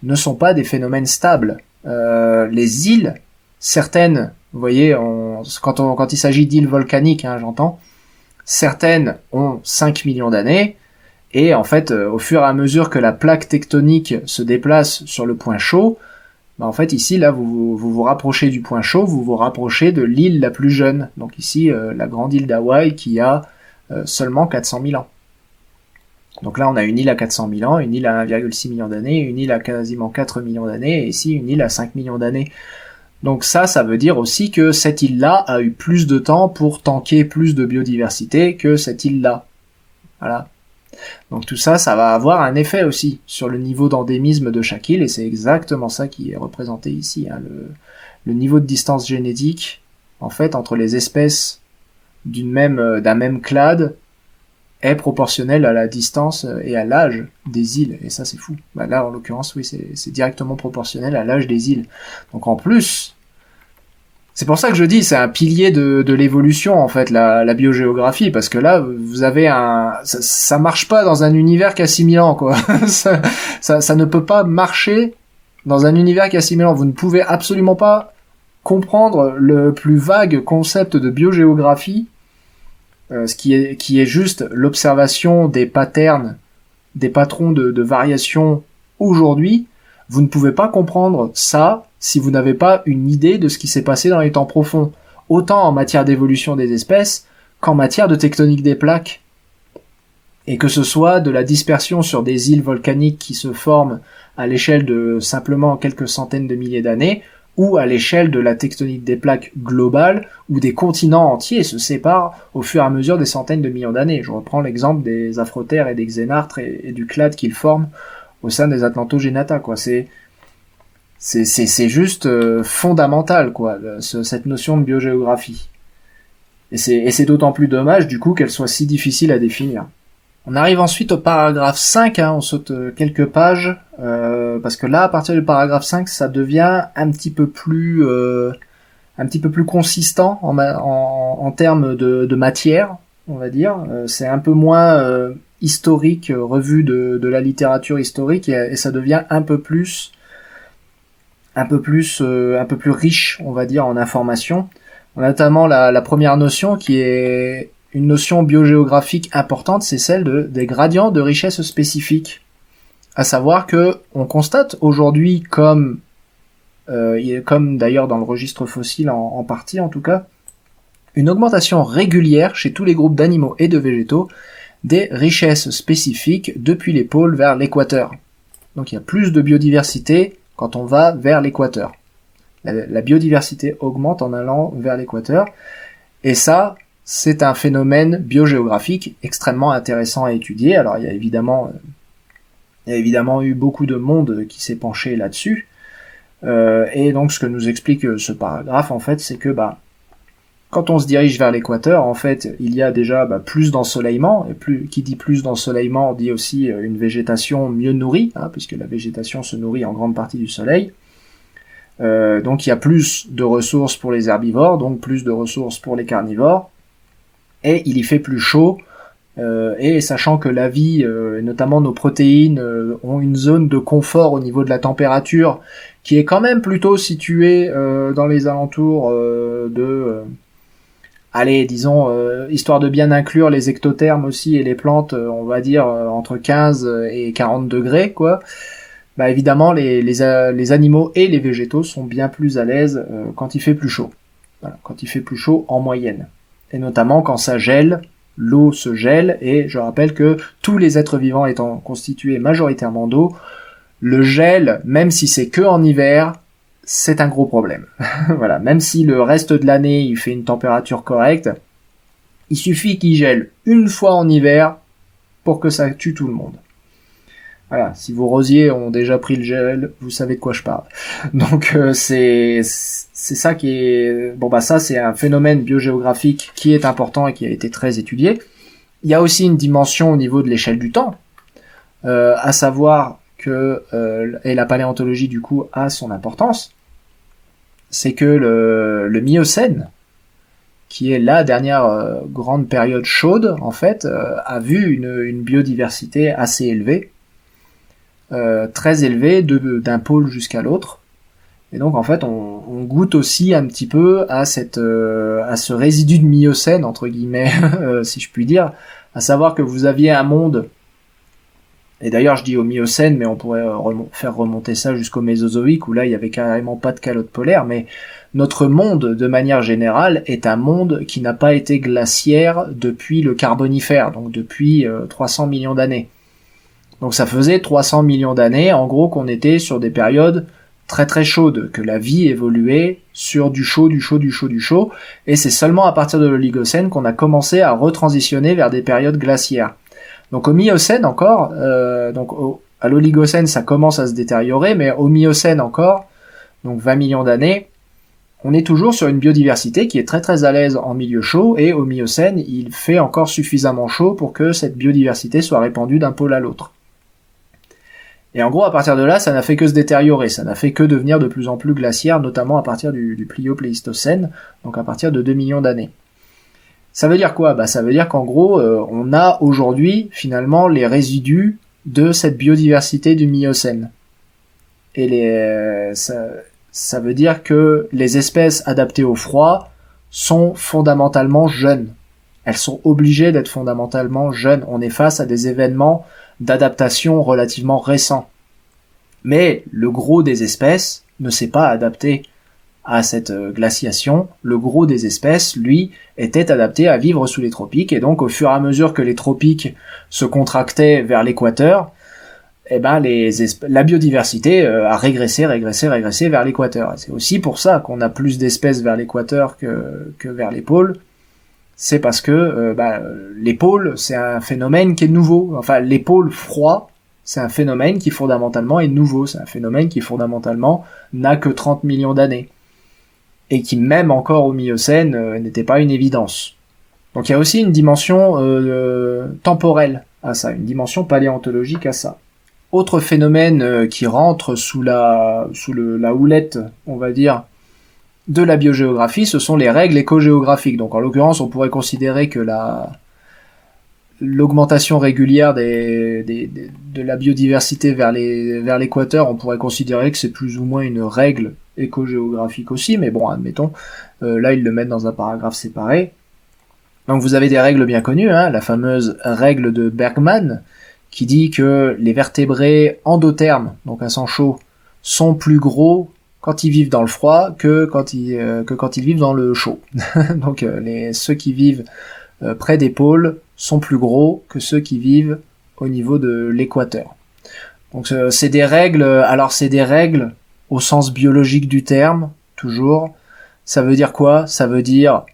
ne sont pas des phénomènes stables. Les îles, certaines, vous voyez, quand il s'agit d'îles volcaniques, hein, j'entends, certaines ont 5 millions d'années, et en fait, au fur et à mesure que la plaque tectonique se déplace sur le point chaud, bah en fait ici, là, vous rapprochez du point chaud, vous vous rapprochez de l'île la plus jeune. Donc ici, la grande île d'Hawaï qui a seulement 400 000 ans. Donc là, on a une île à 400 000 ans, une île à 1,6 million d'années, une île à quasiment 4 millions d'années, et ici, une île à 5 millions d'années. Donc ça veut dire aussi que cette île-là a eu plus de temps pour tanker plus de biodiversité que cette île-là. Voilà. Donc tout ça, ça va avoir un effet aussi sur le niveau d'endémisme de chaque île, et c'est exactement ça qui est représenté ici, hein, le niveau de distance génétique, en fait, entre les espèces d'un même clade, est proportionnel à la distance et à l'âge des îles, et ça c'est fou. Bah là, en l'occurrence, oui, c'est directement proportionnel à l'âge des îles. Donc en plus, c'est pour ça que je dis, c'est un pilier de l'évolution, en fait, la biogéographie, parce que là, vous avez ça marche pas dans un univers qui a 6000 ans, quoi. ça ne peut pas marcher dans un univers qui a 6000 ans. Vous ne pouvez absolument pas comprendre le plus vague concept de biogéographie, qui est juste l'observation des patterns, des patrons de variation aujourd'hui. Vous ne pouvez pas comprendre ça si vous n'avez pas une idée de ce qui s'est passé dans les temps profonds, autant en matière d'évolution des espèces qu'en matière de tectonique des plaques. Et que ce soit de la dispersion sur des îles volcaniques qui se forment à l'échelle de simplement quelques centaines de milliers d'années, ou à l'échelle de la tectonique des plaques globale, où des continents entiers se séparent au fur et à mesure des centaines de millions d'années. Je reprends l'exemple des afrothères et des xénartres et du clade qu'ils forment au sein des Atlantogenata, quoi. C'est juste fondamental, quoi, cette notion de biogéographie. Et c'est d'autant plus dommage, du coup, qu'elle soit si difficile à définir. On arrive ensuite au paragraphe 5, hein, on saute quelques pages, parce que là, à partir du paragraphe 5, ça devient un petit peu plus consistant en termes de matière, on va dire. C'est un peu moins historique, revue de la littérature historique, et ça devient un peu plus riche, on va dire, en informations. Notamment la première notion qui est une notion biogéographique importante, c'est celle des gradients de richesse spécifiques. À savoir que on constate aujourd'hui, comme d'ailleurs dans le registre fossile en partie en tout cas, une augmentation régulière chez tous les groupes d'animaux et de végétaux des richesses spécifiques depuis les pôles vers l'équateur. Donc il y a plus de biodiversité quand on va vers l'équateur. La biodiversité augmente en allant vers l'équateur, et ça, c'est un phénomène biogéographique extrêmement intéressant à étudier. Alors il y a évidemment eu beaucoup de monde qui s'est penché là-dessus, et donc ce que nous explique ce paragraphe, en fait, c'est que quand on se dirige vers l'équateur, en fait, il y a déjà plus d'ensoleillement, et qui dit plus d'ensoleillement dit aussi une végétation mieux nourrie, hein, puisque la végétation se nourrit en grande partie du soleil. Donc il y a plus de ressources pour les herbivores, donc plus de ressources pour les carnivores, et il y fait plus chaud, et sachant que la vie, notamment nos protéines, ont une zone de confort au niveau de la température, qui est quand même plutôt située dans les alentours histoire de bien inclure les ectothermes aussi et les plantes, on va dire entre 15 et 40 degrés, quoi. Évidemment, les animaux et les végétaux sont bien plus à l'aise quand il fait plus chaud. Voilà, quand il fait plus chaud en moyenne. Et notamment quand ça gèle, l'eau se gèle, et je rappelle que tous les êtres vivants étant constitués majoritairement d'eau, le gel, même si c'est que en hiver, c'est un gros problème. Voilà, même si le reste de l'année il fait une température correcte, il suffit qu'il gèle une fois en hiver pour que ça tue tout le monde. Voilà, si vos rosiers ont déjà pris le gel, vous savez de quoi je parle. Donc c'est ça qui est... ça c'est un phénomène biogéographique qui est important et qui a été très étudié. Il y a aussi une dimension au niveau de l'échelle du temps, à savoir que, et la paléontologie du coup a son importance, c'est que le Miocène, qui est la dernière grande période chaude, en fait, a vu une biodiversité assez élevée, très élevée, d'un pôle jusqu'à l'autre. Et donc en fait, on goûte aussi un petit peu à ce résidu de Miocène, entre guillemets, si je puis dire, à savoir que vous aviez un monde, et d'ailleurs je dis au Miocène, mais on pourrait faire remonter ça jusqu'au Mésozoïque, où là il y avait carrément pas de calotte polaire, mais notre monde, de manière générale, est un monde qui n'a pas été glaciaire depuis le Carbonifère, donc depuis 300 millions d'années. Donc ça faisait 300 millions d'années, en gros, qu'on était sur des périodes très très chaudes, que la vie évoluait sur du chaud, et c'est seulement à partir de l'Oligocène qu'on a commencé à retransitionner vers des périodes glaciaires. Donc au Miocène encore, à l'Oligocène ça commence à se détériorer, mais au Miocène encore, donc 20 millions d'années, on est toujours sur une biodiversité qui est très très à l'aise en milieu chaud, et au Miocène, il fait encore suffisamment chaud pour que cette biodiversité soit répandue d'un pôle à l'autre. Et en gros, à partir de là, ça n'a fait que se détériorer, ça n'a fait que devenir de plus en plus glaciaire, notamment à partir du Pliopléistocène, donc à partir de 2 millions d'années. Ça veut dire quoi ? Ça veut dire qu'en gros, on a aujourd'hui, finalement, les résidus de cette biodiversité du Miocène. Et ça veut dire que les espèces adaptées au froid sont fondamentalement jeunes. Elles sont obligées d'être fondamentalement jeunes. On est face à des événements d'adaptation relativement récents. Mais le gros des espèces ne s'est pas adapté à cette glaciation. Le gros des espèces, lui, était adapté à vivre sous les tropiques, et donc au fur et à mesure que les tropiques se contractaient vers l'équateur, la biodiversité a régressé vers l'équateur. Et c'est aussi pour ça qu'on a plus d'espèces vers l'équateur que vers les pôles. C'est parce que les pôles, c'est un phénomène qui est nouveau. Enfin, les pôles froids, c'est un phénomène qui fondamentalement est nouveau. C'est un phénomène qui fondamentalement n'a que 30 millions d'années. Et qui, même encore au Miocène, n'était pas une évidence. Donc il y a aussi une dimension temporelle à ça, une dimension paléontologique à ça. Autre phénomène qui rentre sous la houlette, on va dire, de la biogéographie, ce sont les règles écogéographiques. Donc en l'occurrence, on pourrait considérer que l'augmentation régulière de la biodiversité vers l'équateur, on pourrait considérer que c'est plus ou moins une règle écogéographique aussi, mais bon, admettons, là ils le mettent dans un paragraphe séparé. Donc vous avez des règles bien connues, la fameuse règle de Bergman, qui dit que les vertébrés endothermes, donc à sang chaud, sont plus gros quand ils vivent dans le froid que quand ils vivent dans le chaud. Donc ceux qui vivent près des pôles sont plus gros que ceux qui vivent au niveau de l'équateur. Donc c'est des règles, au sens biologique du terme, toujours. Ça veut dire quoi ? Ça veut dire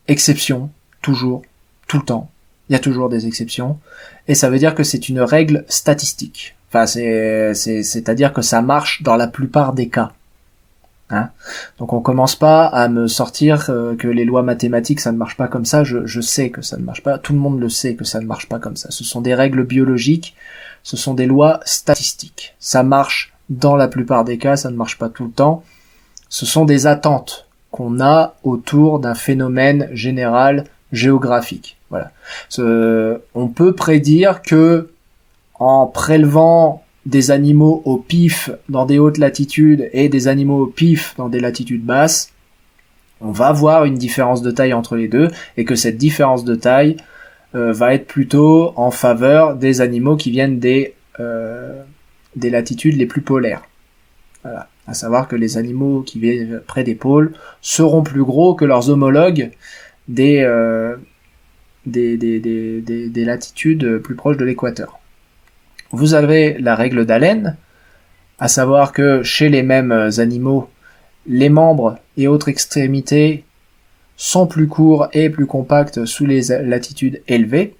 exception, toujours, tout le temps. Il y a toujours des exceptions. Et ça veut dire que c'est une règle statistique. Enfin, c'est-à-dire que ça marche dans la plupart des cas. Donc on commence pas à me sortir que les lois mathématiques ça ne marche pas comme ça. Je sais que ça ne marche pas. Tout le monde le sait que ça ne marche pas comme ça. Ce sont des règles biologiques. Ce sont des lois statistiques. Ça marche dans la plupart des cas. Ça ne marche pas tout le temps. Ce sont des attentes qu'on a autour d'un phénomène général géographique. Voilà. On peut prédire que en prélevant des animaux au pif dans des hautes latitudes et des animaux au pif dans des latitudes basses, on va voir une différence de taille entre les deux, et que cette différence de taille va être plutôt en faveur des animaux qui viennent des latitudes les plus polaires. Voilà. À savoir que les animaux qui viennent près des pôles seront plus gros que leurs homologues des latitudes plus proches de l'équateur. Vous avez la règle d'Allen, à savoir que chez les mêmes animaux, les membres et autres extrémités sont plus courts et plus compacts sous les latitudes élevées.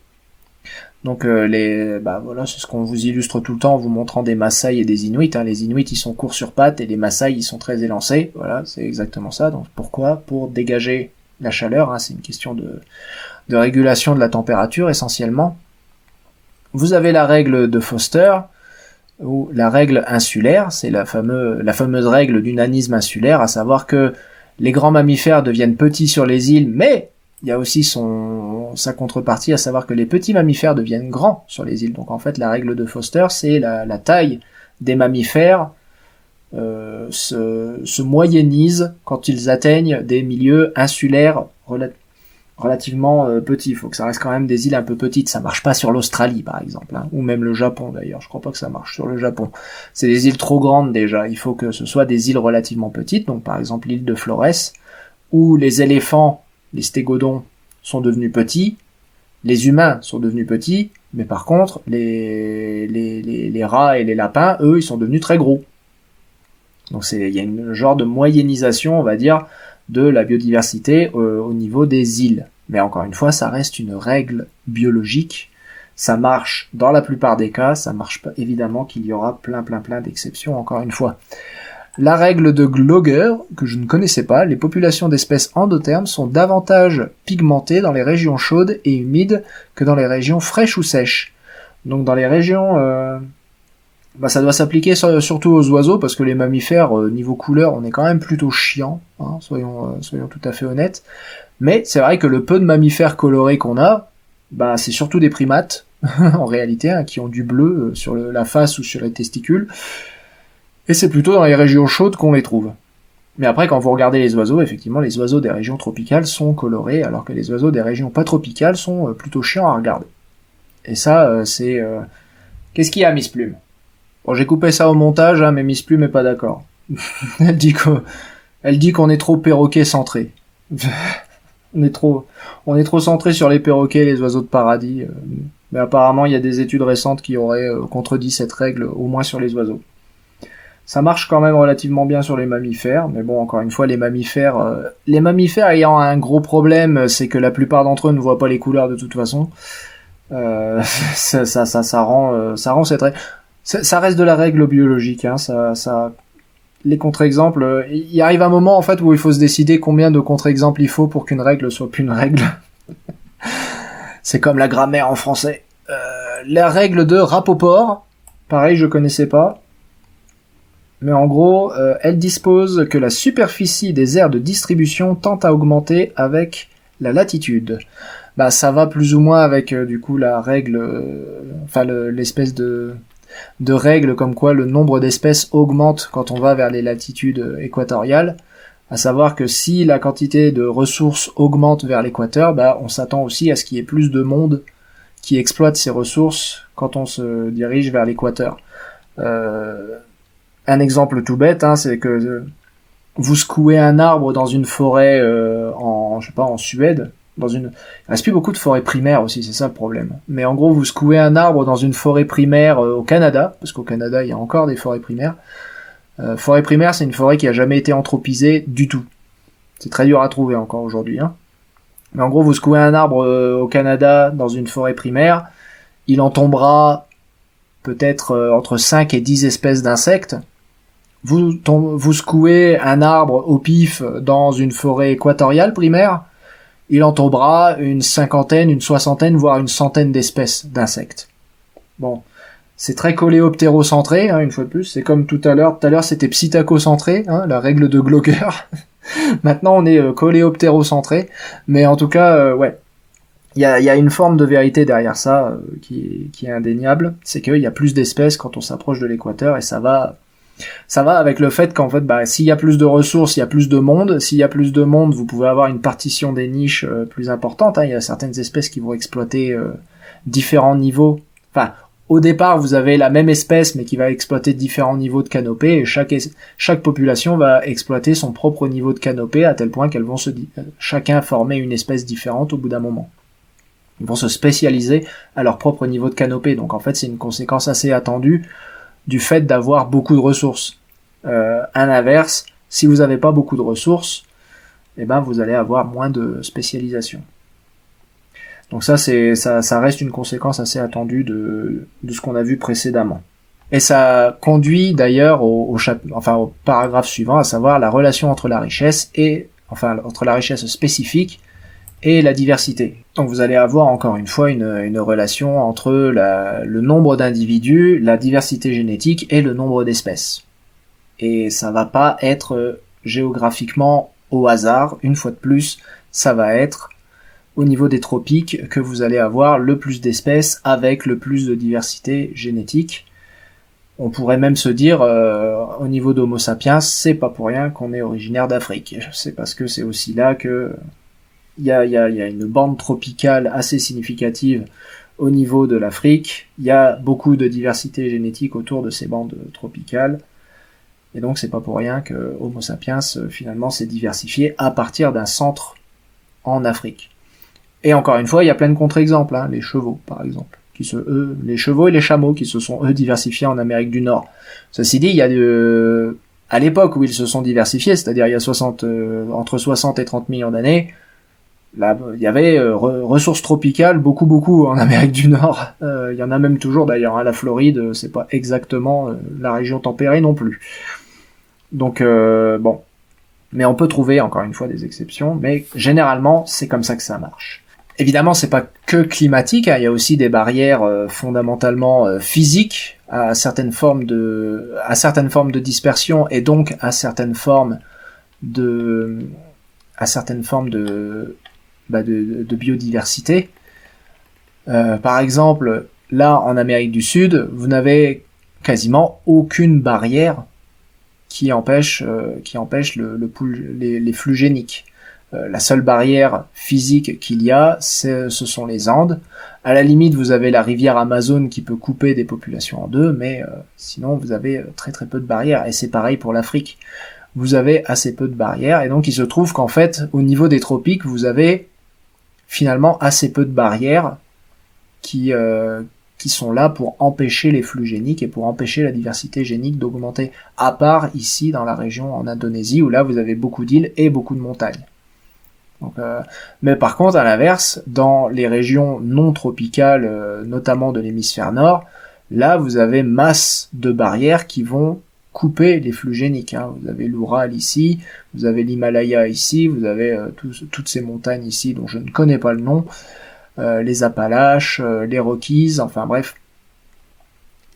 Donc voilà, c'est ce qu'on vous illustre tout le temps en vous montrant des Maasai et des Inuits. Les Inuits ils sont courts sur pattes et les Maasai ils sont très élancés. Voilà, c'est exactement ça. Donc pourquoi ? Pour dégager la chaleur. C'est une question de régulation de la température essentiellement. Vous avez la règle de Foster, ou la règle insulaire, c'est la fameuse règle du nanisme insulaire, à savoir que les grands mammifères deviennent petits sur les îles, mais il y a aussi sa contrepartie, à savoir que les petits mammifères deviennent grands sur les îles. Donc en fait, la règle de Foster, c'est la taille des mammifères se moyennise quand ils atteignent des milieux insulaires relativement petits. Il faut que ça reste quand même des îles un peu petites. Ça marche pas sur l'Australie, par exemple, hein, ou même le Japon d'ailleurs. Je crois pas que ça marche sur le Japon. C'est des îles trop grandes déjà. Il faut que ce soit des îles relativement petites. Donc par exemple l'île de Flores, où les éléphants, les stégodons sont devenus petits, les humains sont devenus petits, mais par contre les rats et les lapins, eux, ils sont devenus très gros. Donc il y a une genre de moyennisation, on va dire, de la biodiversité au niveau des îles. Mais encore une fois, ça reste une règle biologique. Ça marche dans la plupart des cas, ça marche pas. Évidemment qu'il y aura plein d'exceptions, encore une fois. La règle de Glogger, que je ne connaissais pas, les populations d'espèces endothermes sont davantage pigmentées dans les régions chaudes et humides que dans les régions fraîches ou sèches. Donc dans les régions... ça doit s'appliquer surtout aux oiseaux, parce que les mammifères, niveau couleur, on est quand même plutôt chiant, hein, soyons tout à fait honnêtes. Mais c'est vrai que le peu de mammifères colorés qu'on a, c'est surtout des primates, en réalité, hein, qui ont du bleu sur la face ou sur les testicules. Et c'est plutôt dans les régions chaudes qu'on les trouve. Mais après, quand vous regardez les oiseaux, effectivement, les oiseaux des régions tropicales sont colorés, alors que les oiseaux des régions pas tropicales sont plutôt chiants à regarder. Et ça, c'est... Qu'est-ce qu'il y a, Miss Plume ? Bon, j'ai coupé ça au montage, hein, mais Miss Plume est pas d'accord. Elle dit qu'on est trop perroquet centré. on est trop centré sur les perroquets, les oiseaux de paradis. Mais apparemment, il y a des études récentes qui auraient contredit cette règle, au moins sur les oiseaux. Ça marche quand même relativement bien sur les mammifères, mais bon, encore une fois, les mammifères ayant un gros problème, c'est que la plupart d'entre eux ne voient pas les couleurs de toute façon. Ça rend cette règle. Ça reste de la règle biologique, hein. Les contre-exemples, il arrive un moment en fait où il faut se décider combien de contre-exemples il faut pour qu'une règle soit plus une règle. C'est comme la grammaire en français. La règle de Rapoport, pareil, je connaissais pas. Mais en gros, elle dispose que la superficie des aires de distribution tend à augmenter avec la latitude. Ça va plus ou moins avec du coup la règle, l'espèce de règle comme quoi le nombre d'espèces augmente quand on va vers les latitudes équatoriales. À savoir que si la quantité de ressources augmente vers l'équateur, on s'attend aussi à ce qu'il y ait plus de monde qui exploite ces ressources quand on se dirige vers l'équateur. Un exemple tout bête, hein, c'est que vous secouez un arbre dans une forêt en Suède, il reste plus beaucoup de forêts primaires aussi, c'est ça le problème. Mais en gros, vous secouez un arbre dans une forêt primaire au Canada, parce qu'au Canada, il y a encore des forêts primaires. Forêt primaire, c'est une forêt qui a jamais été anthropisée du tout. C'est très dur à trouver encore aujourd'hui, hein. Mais en gros, vous secouez un arbre au Canada dans une forêt primaire, il en tombera peut-être entre 5 et 10 espèces d'insectes. Vous secouez un arbre au pif dans une forêt équatoriale primaire, il en tombera une cinquantaine, une soixantaine, voire une centaine d'espèces d'insectes. Bon, c'est très coléoptérocentré, hein, une fois de plus. C'est comme tout à l'heure. Tout à l'heure, c'était psittacocentré, hein, la règle de Glogger. Maintenant, on est coléoptérocentré. Mais en tout cas, ouais. Il y a une forme de vérité derrière ça qui est indéniable. C'est qu'il y a plus d'espèces quand on s'approche de l'équateur, et ça va avec le fait qu'en fait, s'il y a plus de ressources, il y a plus de monde. S'il y a plus de monde, vous pouvez avoir une partition des niches plus importante, hein. Il y a certaines espèces qui vont exploiter différents niveaux. Enfin, au départ, vous avez la même espèce, mais qui va exploiter différents niveaux de canopée, et chaque population va exploiter son propre niveau de canopée, à tel point qu'elles vont chacun former une espèce différente au bout d'un moment. Ils vont se spécialiser à leur propre niveau de canopée. Donc en fait, c'est une conséquence assez attendue du fait d'avoir beaucoup de ressources. À l'inverse, si vous n'avez pas beaucoup de ressources, vous allez avoir moins de spécialisation. Donc ça reste une conséquence assez attendue de ce qu'on a vu précédemment. Et ça conduit d'ailleurs au paragraphe suivant, à savoir la relation entre la richesse entre la richesse spécifique et la diversité. Donc vous allez avoir encore une fois une relation entre le nombre d'individus, la diversité génétique et le nombre d'espèces. Et ça va pas être géographiquement au hasard, une fois de plus, ça va être au niveau des tropiques que vous allez avoir le plus d'espèces avec le plus de diversité génétique. On pourrait même se dire, au niveau d'Homo sapiens, c'est pas pour rien qu'on est originaire d'Afrique. C'est parce que c'est aussi là que il y a une bande tropicale assez significative au niveau de l'Afrique. Il y a beaucoup de diversité génétique autour de ces bandes tropicales. Et donc c'est pas pour rien que Homo sapiens finalement s'est diversifié à partir d'un centre en Afrique. Et encore une fois, il y a plein de contre-exemples, les chevaux par exemple, les chevaux et les chameaux qui se sont eux diversifiés en Amérique du Nord. Ceci dit, il y a à l'époque où ils se sont diversifiés, c'est-à-dire il y a entre 60 et 30 millions d'années, là il y avait ressources tropicales beaucoup en Amérique du Nord. Il y en a même toujours d'ailleurs, la Floride, c'est pas exactement la région tempérée non plus. Donc bon, mais on peut trouver encore une fois des exceptions, mais généralement c'est comme ça que ça marche. Évidemment, c'est pas que climatique, il y a aussi des barrières fondamentalement physiques à certaines formes de dispersion et donc à certaines formes de biodiversité. Par exemple, là en Amérique du Sud, vous n'avez quasiment aucune barrière qui empêche les flux géniques. La seule barrière physique qu'il y a, ce sont les Andes. À la limite, vous avez la rivière Amazon qui peut couper des populations en deux, mais sinon vous avez très très peu de barrières. Et c'est pareil pour l'Afrique. Vous avez assez peu de barrières, et donc il se trouve qu'en fait, au niveau des tropiques, vous avez finalement assez peu de barrières qui sont là pour empêcher les flux géniques et pour empêcher la diversité génique d'augmenter, à part ici dans la région en Indonésie, où là vous avez beaucoup d'îles et beaucoup de montagnes. Donc, mais par contre, à l'inverse, dans les régions non tropicales, notamment de l'hémisphère nord, là vous avez masse de barrières qui vont couper les flux géniques. Vous avez l'Oural ici, vous avez l'Himalaya ici, vous avez toutes ces montagnes ici dont je ne connais pas le nom, les Appalaches, les Rockies, enfin bref,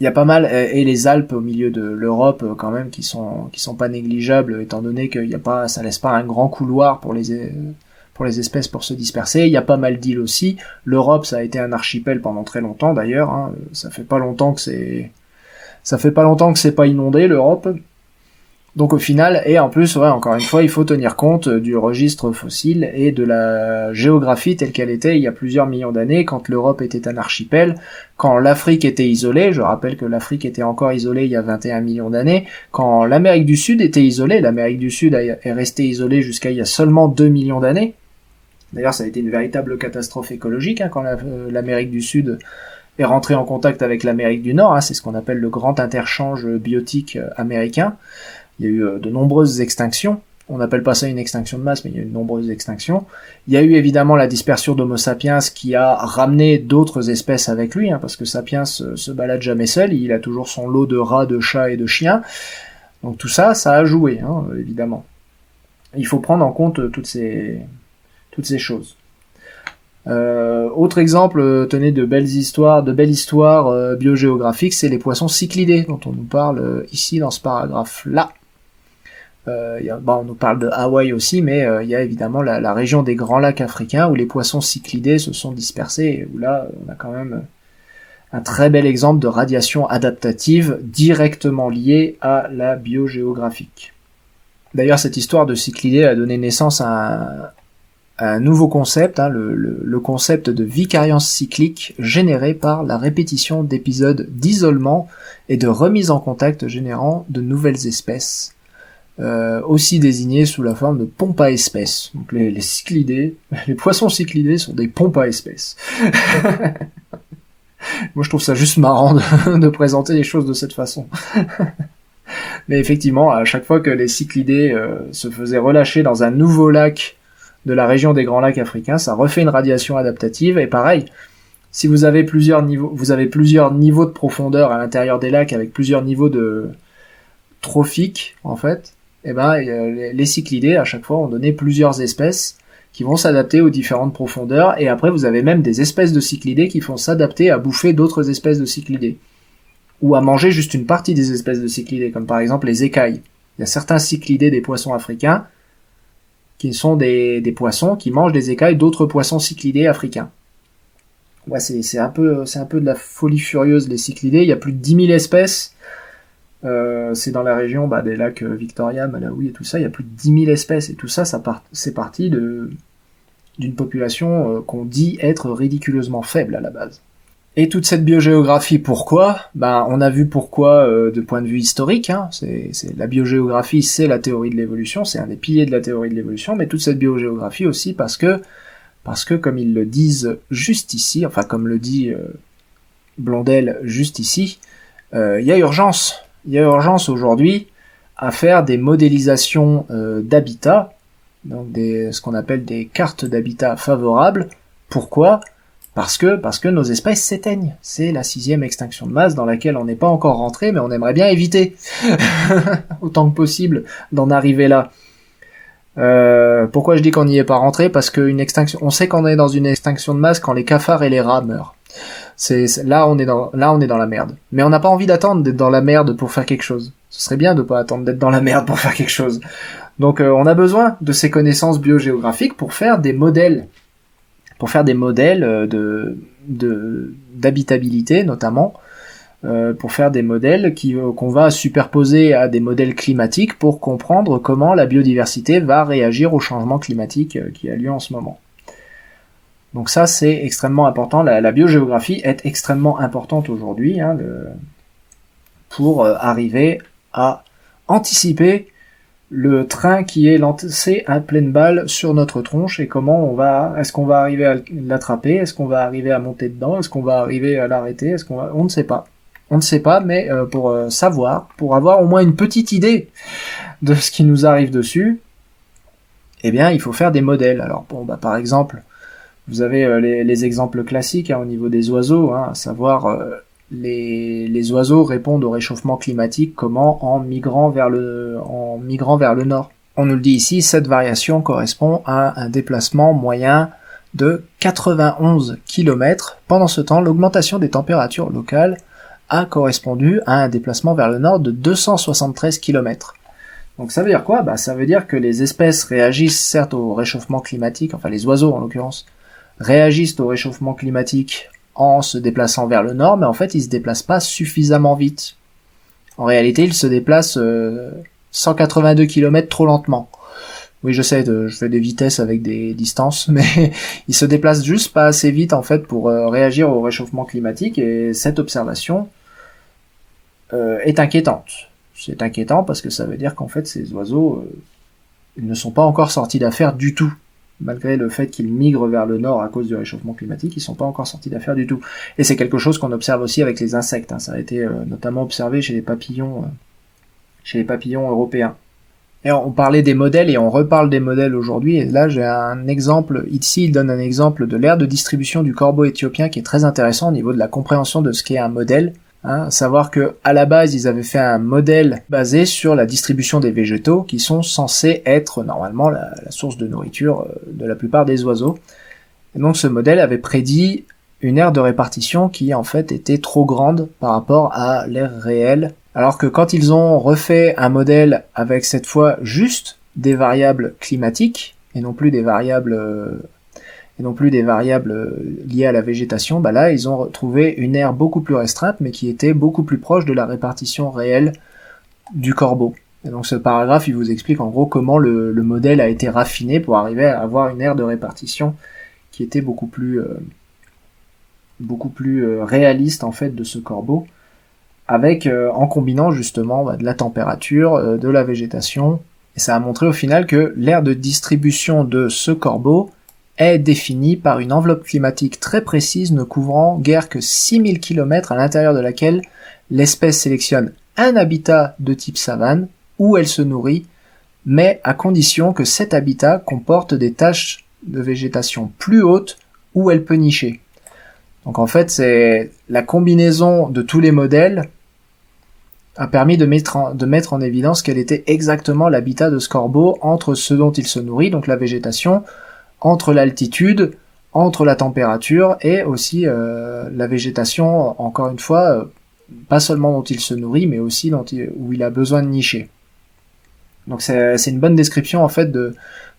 il y a pas mal, et les Alpes au milieu de l'Europe quand même qui sont pas négligeables, étant donné qu'il y a pas, ça laisse pas un grand couloir pour les espèces pour se disperser. Il y a pas mal d'îles aussi. L'Europe, ça a été un archipel pendant très longtemps d'ailleurs. Ça fait pas longtemps que c'est pas inondé l'Europe. Donc au final, et en plus, encore une fois, il faut tenir compte du registre fossile et de la géographie telle qu'elle était il y a plusieurs millions d'années, quand l'Europe était un archipel, quand l'Afrique était isolée. Je rappelle que l'Afrique était encore isolée il y a 21 millions d'années, quand l'Amérique du Sud était isolée. L'Amérique du Sud est restée isolée jusqu'à il y a seulement 2 millions d'années. D'ailleurs, ça a été une véritable catastrophe écologique quand l'Amérique du Sud est rentrée en contact avec l'Amérique du Nord. C'est ce qu'on appelle le grand interchange biotique américain. Il y a eu de nombreuses extinctions. On n'appelle pas ça une extinction de masse, mais il y a eu de nombreuses extinctions. Il y a eu évidemment la dispersion d'Homo sapiens qui a ramené d'autres espèces avec lui, parce que Sapiens se balade jamais seul, il a toujours son lot de rats, de chats et de chiens. Donc tout ça, ça a joué, évidemment. Il faut prendre en compte toutes ces choses. Autre exemple, tenez, de belles histoires biogéographiques, c'est les poissons cyclidés, dont on nous parle ici dans ce paragraphe-là. On nous parle de Hawaï aussi, mais il y a évidemment la région des Grands Lacs africains où les poissons cyclidés se sont dispersés, et où là on a quand même un très bel exemple de radiation adaptative directement liée à la biogéographique. D'ailleurs, cette histoire de cyclidés a donné naissance à un nouveau concept, le concept de vicariance cyclique généré par la répétition d'épisodes d'isolement et de remise en contact générant de nouvelles espèces, aussi désignées sous la forme de pompes à espèces. Donc les cyclidés, les poissons cyclidés sont des pompes à espèces. Moi je trouve ça juste marrant de présenter les choses de cette façon. Mais effectivement, à chaque fois que les cyclidés se faisaient relâcher dans un nouveau lac de la région des Grands Lacs africains, ça refait une radiation adaptative, et pareil, si vous avez plusieurs niveaux de profondeur à l'intérieur des lacs avec plusieurs niveaux de trophiques, en fait, les cyclidés, à chaque fois, ont donné plusieurs espèces qui vont s'adapter aux différentes profondeurs, et après, vous avez même des espèces de cyclidés qui vont s'adapter à bouffer d'autres espèces de cyclidés, ou à manger juste une partie des espèces de cyclidés, comme par exemple les écailles. Il y a certains cyclidés des poissons africains qui sont des poissons qui mangent des écailles d'autres poissons cyclidés africains. Ouais, c'est un peu de la folie furieuse, les cyclidés. Il y a plus de 10 000 espèces. C'est dans la région des lacs Victoria, Malawi et tout ça. Il y a plus de 10 000 espèces et tout ça, c'est parti d'une population qu'on dit être ridiculeusement faible à la base. Et toute cette biogéographie, pourquoi ? On a vu pourquoi de point de vue historique. C'est la biogéographie, c'est la théorie de l'évolution, c'est un des piliers de la théorie de l'évolution, mais toute cette biogéographie aussi parce que comme ils le disent juste ici, enfin comme le dit Blondel juste ici, il y a urgence. Il y a urgence aujourd'hui à faire des modélisations d'habitat, donc ce qu'on appelle des cartes d'habitat favorables. Pourquoi ? Parce que nos espèces s'éteignent. C'est la 6e extinction de masse dans laquelle on n'est pas encore rentré, mais on aimerait bien éviter, autant que possible, d'en arriver là. Pourquoi je dis qu'on n'y est pas rentré ? Parce qu'une extinction, on sait qu'on est dans une extinction de masse quand les cafards et les rats meurent. Là on est dans la merde. Mais on n'a pas envie d'attendre d'être dans la merde pour faire quelque chose. Ce serait bien de pas attendre d'être dans la merde pour faire quelque chose. Donc on a besoin de ces connaissances biogéographiques pour faire des modèles. D'habitabilité notamment, pour faire des modèles qu'on va superposer à des modèles climatiques pour comprendre comment la biodiversité va réagir au changement climatique qui a lieu en ce moment. Donc ça c'est extrêmement important, la biogéographie est extrêmement importante aujourd'hui pour arriver à anticiper le train qui est lancé à pleine balle sur notre tronche et est-ce qu'on va arriver à l'attraper, est-ce qu'on va arriver à monter dedans, est-ce qu'on va arriver à l'arrêter, on ne sait pas. On ne sait pas, mais pour savoir, pour avoir au moins une petite idée de ce qui nous arrive dessus, eh bien, il faut faire des modèles. Alors par exemple, vous avez les exemples classiques au niveau des oiseaux, à savoir les oiseaux répondent au réchauffement climatique comment ? En migrant vers le nord. On nous le dit ici, cette variation correspond à un déplacement moyen de 91 km. Pendant ce temps, l'augmentation des températures locales a correspondu à un déplacement vers le nord de 273 km. Donc ça veut dire quoi ? Ça veut dire que les espèces réagissent certes au réchauffement climatique, enfin les oiseaux en l'occurrence, réagissent au réchauffement climatique en se déplaçant vers le nord, mais en fait, ils se déplacent pas suffisamment vite. En réalité, ils se déplacent 182 km trop lentement. Oui, je sais, je fais des vitesses avec des distances, mais ils se déplacent juste pas assez vite, en fait, pour réagir au réchauffement climatique, et cette observation est inquiétante. C'est inquiétant parce que ça veut dire qu'en fait, ces oiseaux ils ne sont pas encore sortis d'affaire du tout. Malgré le fait qu'ils migrent vers le nord à cause du réchauffement climatique, ils sont pas encore sortis d'affaire du tout. Et c'est quelque chose qu'on observe aussi avec les insectes. Ça a été notamment observé chez les papillons européens. Et on parlait des modèles et on reparle des modèles aujourd'hui. Et là, j'ai un exemple. Ici, il donne un exemple de l'aire de distribution du corbeau éthiopien qui est très intéressant au niveau de la compréhension de ce qu'est un modèle. Savoir que à la base ils avaient fait un modèle basé sur la distribution des végétaux qui sont censés être normalement la source de nourriture de la plupart des oiseaux. Et donc ce modèle avait prédit une aire de répartition qui en fait était trop grande par rapport à l'aire réelle. Alors que quand ils ont refait un modèle avec cette fois juste des variables climatiques et non plus des variables liées à la végétation, là ils ont trouvé une aire beaucoup plus restreinte mais qui était beaucoup plus proche de la répartition réelle du corbeau. Et donc ce paragraphe il vous explique en gros comment le modèle a été raffiné pour arriver à avoir une aire de répartition qui était beaucoup plus réaliste en fait de ce corbeau, avec en combinant justement de la température, de la végétation, et ça a montré au final que l'aire de distribution de ce corbeau est définie par une enveloppe climatique très précise ne couvrant guère que 6000 km à l'intérieur de laquelle l'espèce sélectionne un habitat de type savane où elle se nourrit, mais à condition que cet habitat comporte des taches de végétation plus hautes où elle peut nicher. Donc en fait, c'est la combinaison de tous les modèles a permis de mettre en évidence quel était exactement l'habitat de ce corbeau entre ce dont il se nourrit, donc la végétation, entre l'altitude, entre la température et aussi la végétation, encore une fois, pas seulement dont il se nourrit, mais aussi où il a besoin de nicher. Donc c'est une bonne description en fait de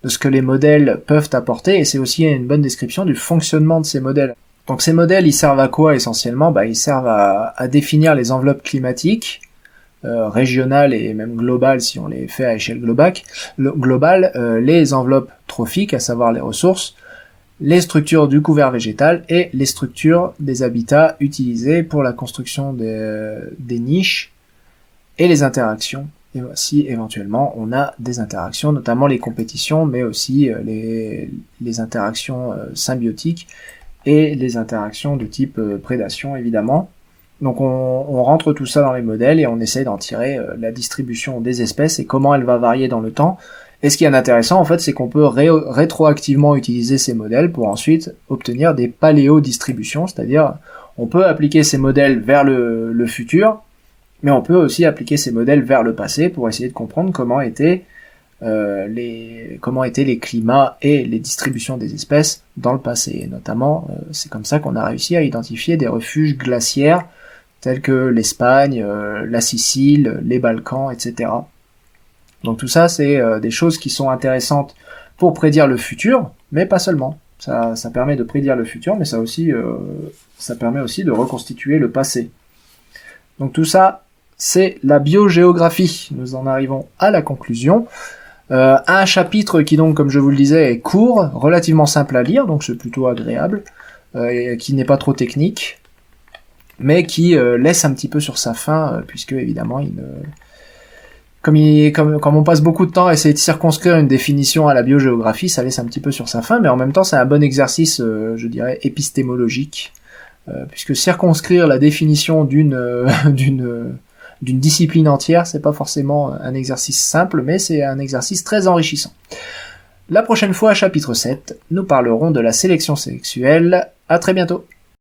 ce que les modèles peuvent apporter, et c'est aussi une bonne description du fonctionnement de ces modèles. Donc ces modèles, ils servent à quoi essentiellement? Ils servent à définir les enveloppes climatiques, régionales et même globales si on les fait à échelle globale, les enveloppes trophiques, à savoir les ressources, les structures du couvert végétal et les structures des habitats utilisés pour la construction des niches et les interactions. Et aussi, éventuellement, on a des interactions, notamment les compétitions, mais aussi les interactions symbiotiques et les interactions de type prédation, évidemment. Donc on rentre tout ça dans les modèles et on essaie d'en tirer la distribution des espèces et comment elle va varier dans le temps. Et ce qui est intéressant, en fait, c'est qu'on peut rétroactivement utiliser ces modèles pour ensuite obtenir des paléodistributions, c'est-à-dire on peut appliquer ces modèles vers le futur, mais on peut aussi appliquer ces modèles vers le passé pour essayer de comprendre comment étaient les climats et les distributions des espèces dans le passé. Et notamment, c'est comme ça qu'on a réussi à identifier des refuges glaciaires tels que l'Espagne, la Sicile, les Balkans, etc. Donc tout ça, c'est des choses qui sont intéressantes pour prédire le futur, mais pas seulement. Ça permet de prédire le futur, mais ça permet aussi de reconstituer le passé. Donc tout ça, c'est la biogéographie. Nous en arrivons à la conclusion. Un chapitre qui donc, comme je vous le disais, est court, relativement simple à lire, donc c'est plutôt agréable, et qui n'est pas trop technique, mais qui laisse un petit peu sur sa fin, puisque évidemment, comme on passe beaucoup de temps à essayer de circonscrire une définition à la biogéographie, ça laisse un petit peu sur sa fin, mais en même temps, c'est un bon exercice, je dirais, épistémologique, puisque circonscrire la définition d'une discipline entière, c'est pas forcément un exercice simple, mais c'est un exercice très enrichissant. La prochaine fois, chapitre 7, nous parlerons de la sélection sexuelle. À très bientôt.